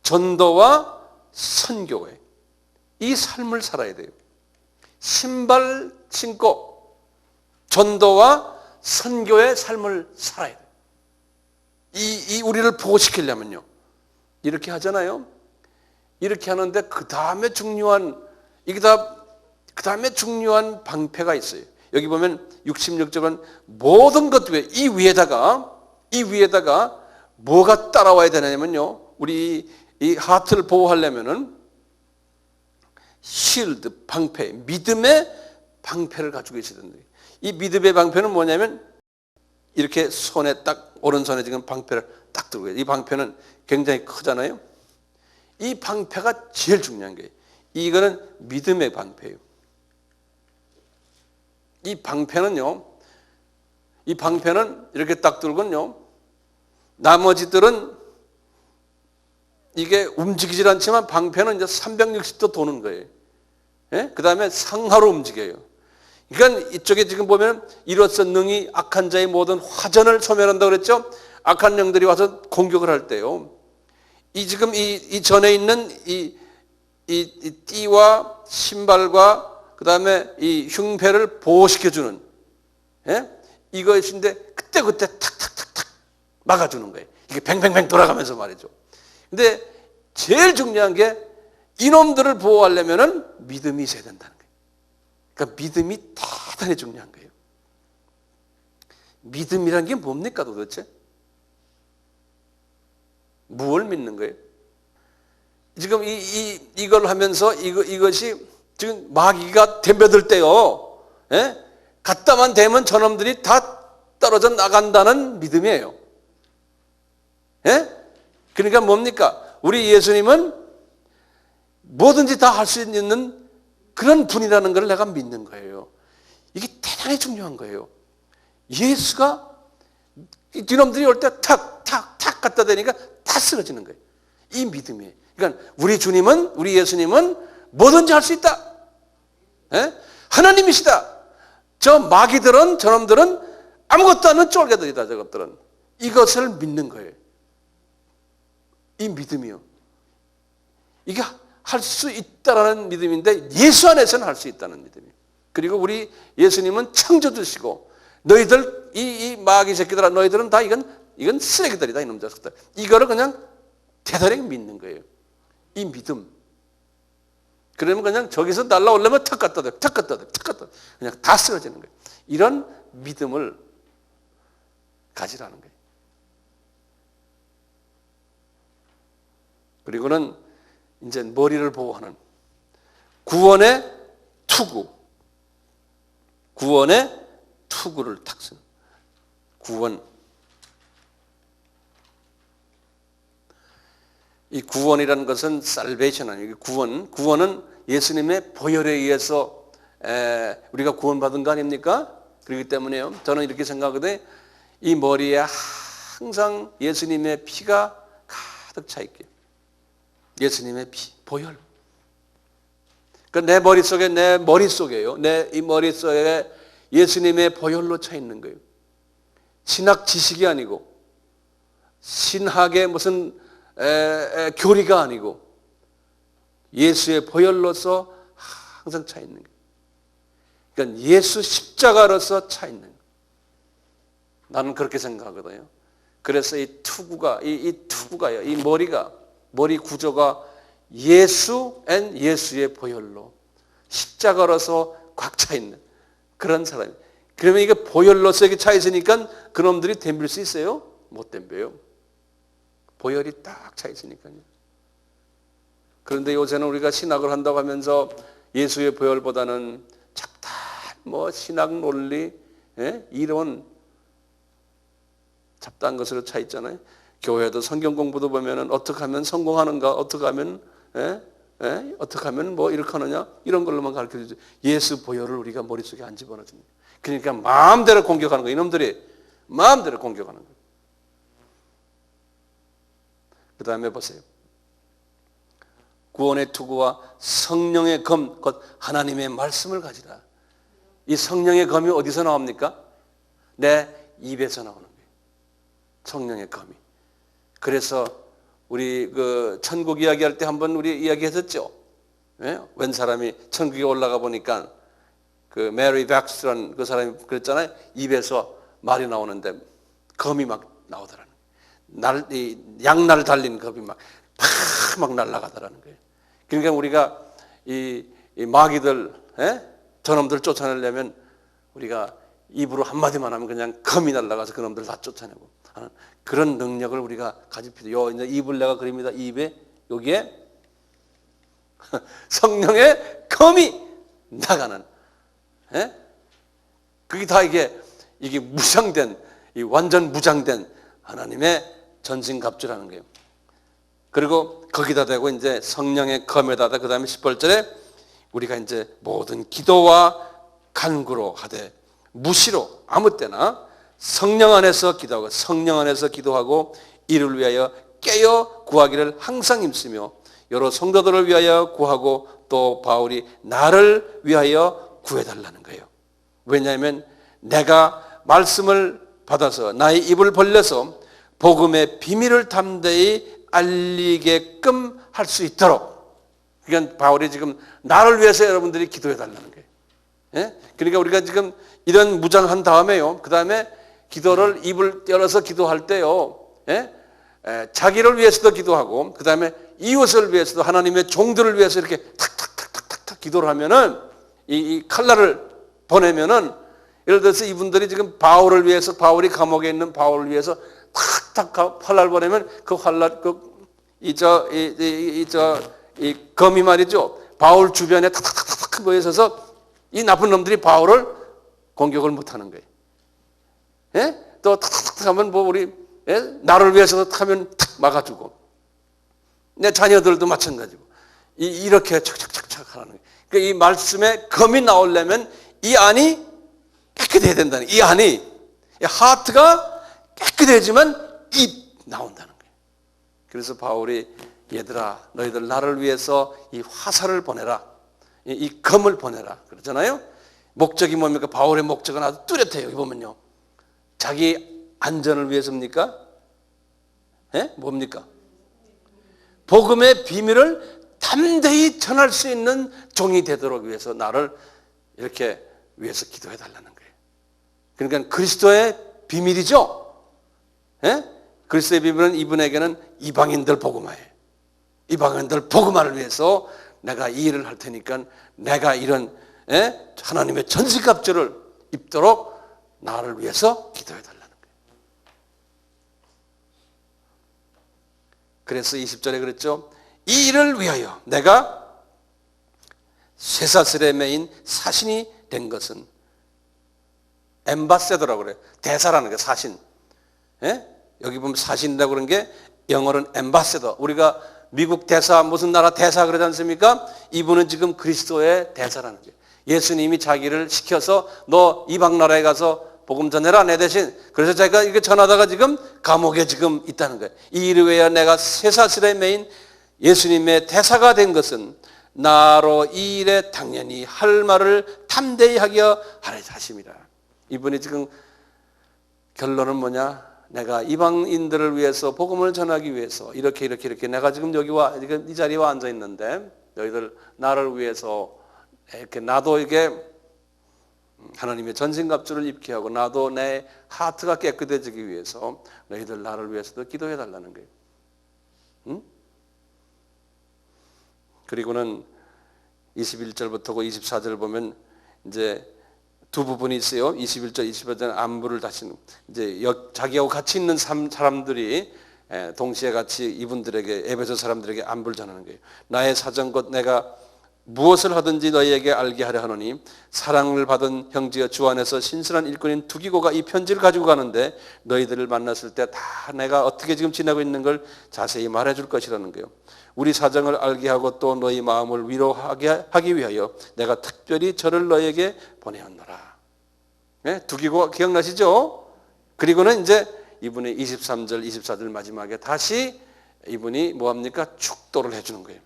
전도와 선교예요. 이 삶을 살아야 돼요. 신발 신고 전도와 선교의 삶을 살아야 돼요. 이 우리를 보호시키려면요. 이렇게 하잖아요. 이렇게 하는데 그 다음에 중요한 방패가 있어요. 여기 보면 66절은 모든 것 위에 이 위에다가 뭐가 따라와야 되냐면요. 우리 이 하트를 보호하려면은 실드, 방패, 믿음의 방패를 가지고 있어야 된다. 이 믿음의 방패는 뭐냐면 이렇게 손에 딱 오른손에 지금 방패를 딱 들고 있어요. 이 방패는 굉장히 크잖아요. 이 방패가 제일 중요한 거예요. 이거는 믿음의 방패예요. 이 방패는 이렇게 딱 들고는요. 나머지들은 이게 움직이질 않지만 방패는 이제 360도 도는 거예요. 예? 그 다음에 상하로 움직여요. 그러니까 이쪽에 지금 보면 이로써 능히 악한 자의 모든 화전을 소멸한다고 그랬죠? 악한 영들이 와서 공격을 할 때요. 지금 이 전에 있는 이 띠와 신발과 그 다음에 이 흉패를 보호시켜주는, 예? 이것인데 그때 탁탁탁탁 막아주는 거예요. 이게 뱅뱅뱅 돌아가면서 말이죠. 근데 제일 중요한 게 이놈들을 보호하려면은 믿음이 있어야 된다는 거예요. 그러니까 믿음이 대단히 중요한 거예요. 믿음이란 게 뭡니까 도대체? 무엇을 믿는 거예요? 지금 이걸 하면서 이것이 지금 마귀가 덤벼들 때요, 예? 갖다만 대면 저놈들이 다 떨어져 나간다는 믿음이에요. 예? 그러니까 뭡니까? 우리 예수님은 뭐든지 다 할 수 있는 그런 분이라는 걸 내가 믿는 거예요. 이게 대단히 중요한 거예요. 예수가 이놈들이 올 때 탁탁탁 갖다 대니까 다 쓰러지는 거예요. 이 믿음이에요. 그러니까 우리 주님은, 우리 예수님은 뭐든지 할 수 있다. 예? 하나님이시다. 저 마귀들은, 저놈들은 아무것도 않는 쫄개들이다. 저것들은. 이것을 믿는 거예요. 이 믿음이요. 이게 할 수 있다라는 믿음인데 예수 안에서는 할 수 있다는 믿음이에요. 그리고 우리 예수님은 창조주시고 너희들 이 마귀 새끼들아 너희들은 다 이건 쓰레기들이다 이놈 자식들. 이거를 그냥 대단히 믿는 거예요. 이 믿음. 그러면 그냥 저기서 날라오려면 탁 갖다 대, 탁 갖다 대, 탁 갖다 대. 그냥 다 쓰러지는 거예요. 이런 믿음을 가지라는 거예요. 그리고는 이제 머리를 보호하는 구원의 투구. 구원의 투구를 탁 쓰는 구원. 이 구원이라는 것은 살베이션 아니에요. 구원은 예수님의 보혈에 의해서 우리가 구원받은 거 아닙니까? 그렇기 때문에요. 저는 이렇게 생각하거든요. 이 머리에 항상 예수님의 피가 가득 차 있게. 예수님의 피, 보혈. 그러니까 내 머릿속에요. 내 이 머릿속에 예수님의 보혈로 차 있는 거예요. 신학 지식이 아니고 신학의 무슨 교리가 아니고 예수의 보혈로서 항상 차 있는 거예요. 그러니까 예수 십자가로서 차 있는 거예요. 나는 그렇게 생각하거든요. 그래서 이 투구가요. 이 머리 구조가 예수의 보혈로 십자가로서 꽉 차 있는 그런 사람이에요. 그러면 이게 보혈로서 이렇게 차 있으니까 그놈들이 덤빌 수 있어요? 못 덤벼요. 보혈이 딱 차 있으니까요. 그런데 요새는 우리가 신학을 한다고 하면서 예수의 보혈보다는 잡다한 신학 논리, 이론, 잡다한 것으로 차 있잖아요. 교회도 성경 공부도 보면은 어떻게 하면 성공하는가, 어떻게 하면 이렇게 하느냐 이런 걸로만 가르쳐주죠. 예수 보혈을 우리가 머릿속에 안 집어넣습니다. 그러니까 마음대로 공격하는 거예요. 이놈들이 마음대로 공격하는 거예요. 그 다음에 보세요. 구원의 투구와 성령의 검, 곧 하나님의 말씀을 가지라. 이 성령의 검이 어디서 나옵니까? 내 입에서 나오는 거예요. 성령의 검이. 그래서 우리 천국 이야기할 때 한번 우리 이야기했었죠. 웬 사람이 천국에 올라가 보니까 메리 백스라는 그 사람이 그랬잖아요. 입에서 말이 나오는데 검이 막 나오더라는 거예요. 양날 달린 검이 막 날아가더라는 거예요. 그러니까 우리가 이 마귀들, 저놈들 쫓아내려면 우리가 입으로 한마디만 하면 그냥 검이 날아가서 그놈들 다 쫓아내고 하는 그런 능력을 우리가 가질 필요. 이제 입을 내가 그립니다. 입에 여기에 성령의 검이 나가는. 그게 다 이게 무장된, 완전 무장된 하나님의 전신갑주라는 거예요. 그리고 거기다 대고 이제 성령의 검에다 그 다음에 18절에 우리가 이제 모든 기도와 간구로 하되 무시로 아무 때나 성령 안에서 기도하고 성령 안에서 기도하고 이를 위하여 깨어 구하기를 항상 힘쓰며 여러 성도들을 위하여 구하고 또 바울이 나를 위하여 구해달라는 거예요. 왜냐하면 내가 말씀을 받아서 나의 입을 벌려서 복음의 비밀을 담대히 알리게끔 할 수 있도록. 그러니까 바울이 지금 나를 위해서 여러분들이 기도해달라는 거예요. 예? 그러니까 우리가 지금 이런 무장한 다음에요. 그 다음에 기도를 입을 열어서 기도할 때요. 예? 자기를 위해서도 기도하고 그 다음에 이웃을 위해서도 하나님의 종들을 위해서 이렇게 탁탁탁탁탁 기도를 하면은 이 칼날을 보내면은 예를 들어서 이분들이 지금 바울을 위해서 바울이 감옥에 있는 바울을 위해서 탁탁 칼날 보내면 그 칼날 이 검이 말이죠. 바울 주변에 탁탁탁탁 모여서 이 나쁜 놈들이 바울을 공격을 못 하는 거예요. 예? 또 탁탁탁 하면 뭐 우리 예? 나를 위해서도 하면 탁 막아주고 내 자녀들도 마찬가지고 이렇게 착착착착 하는 거예요. 그러니까 이 말씀에 검이 나오려면 이 안이 깨끗해야 된다는 거예요. 이 안이 이 하트가 깨끗해지면 이 나온다는 거예요. 그래서 바울이 얘들아 너희들 나를 위해서 이 화살을 보내라. 이 검을 보내라. 그러잖아요. 목적이 뭡니까? 바울의 목적은 아주 뚜렷해요. 여기 보면요. 자기 안전을 위해서입니까? 예? 뭡니까? 복음의 비밀을 담대히 전할 수 있는 종이 되도록 위해서 나를 이렇게 위해서 기도해 달라는 거예요. 그러니까 그리스도의 비밀이죠. 예? 그리스도의 비밀은 이분에게는 이방인들 복음화예요. 이방인들 복음화를 위해서 내가 이 일을 할 테니까 내가 이런 하나님의 전시갑주를 입도록 나를 위해서 기도해 달라는 거예요. 그래서 20절에 그랬죠. 이 일을 위하여 내가 쇠사슬에 매인 사신이 된 것은 엠바세더라고 그래요. 대사라는 게 사신. 예? 여기 보면 사신이라고 그런 게 영어로는 엠바세더. 우리가 미국 대사 무슨 나라 대사 그러지 않습니까? 이분은 지금 그리스도의 대사라는 거예요. 예수님이 자기를 시켜서 너 이방 나라에 가서 복음 전해라 내 대신. 그래서 제가 이렇게 전하다가 지금 감옥에 지금 있다는 거예요. 이 일을 위하여 내가 쇠사슬에 매인 예수님의 대사가 된 것은 나로 이 일에 당연히 할 말을 담대히 하려 하심이라. 이분이 지금 결론은 뭐냐? 내가 이방인들을 위해서 복음을 전하기 위해서 이렇게 내가 지금 여기와 이 자리에 앉아 있는데 너희들 나를 위해서 이렇게 나도 이게 하나님의 전신갑주를 입게 하고 나도 내 하트가 깨끗해지기 위해서 너희들 나를 위해서도 기도해 달라는 거예요. 응? 그리고는 21절부터 24절을 보면 이제 두 부분이 있어요. 21절, 25절 안부를 다시는 이제 자기하고 같이 있는 사람들이 동시에 같이 이분들에게 에베소 사람들에게 안부를 전하는 거예요. 나의 사정 곧 내가 무엇을 하든지 너희에게 알게 하려 하노니 사랑을 받은 형제여 주 안에서 신선한 일꾼인 두기고가 이 편지를 가지고 가는데 너희들을 만났을 때 다 내가 어떻게 지금 지내고 있는 걸 자세히 말해줄 것이라는 거예요. 우리 사정을 알게 하고 또 너희 마음을 위로하게 하기 위하여 내가 특별히 저를 너희에게 보내었노라. 네? 두기고 기억나시죠? 그리고는 이제 이분이 23절, 24절 마지막에 다시 이분이 뭐합니까? 축도를 해주는 거예요.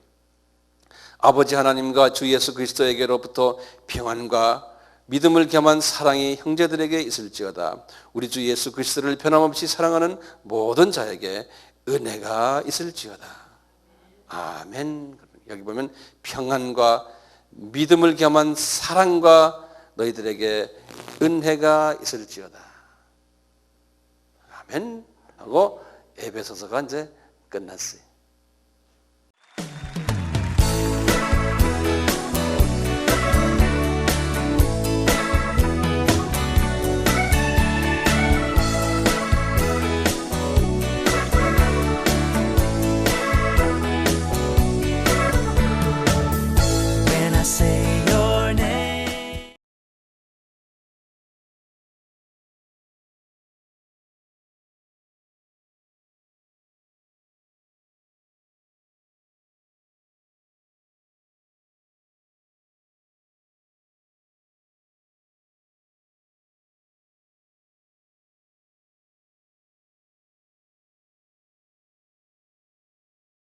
아버지 하나님과 주 예수 그리스도에게로부터 평안과 믿음을 겸한 사랑이 형제들에게 있을지어다. 우리 주 예수 그리스도를 변함없이 사랑하는 모든 자에게 은혜가 있을지어다. 아멘. 여기 보면 평안과 믿음을 겸한 사랑과 너희들에게 은혜가 있을지어다. 아멘 하고 에베소서가 이제 끝났어요.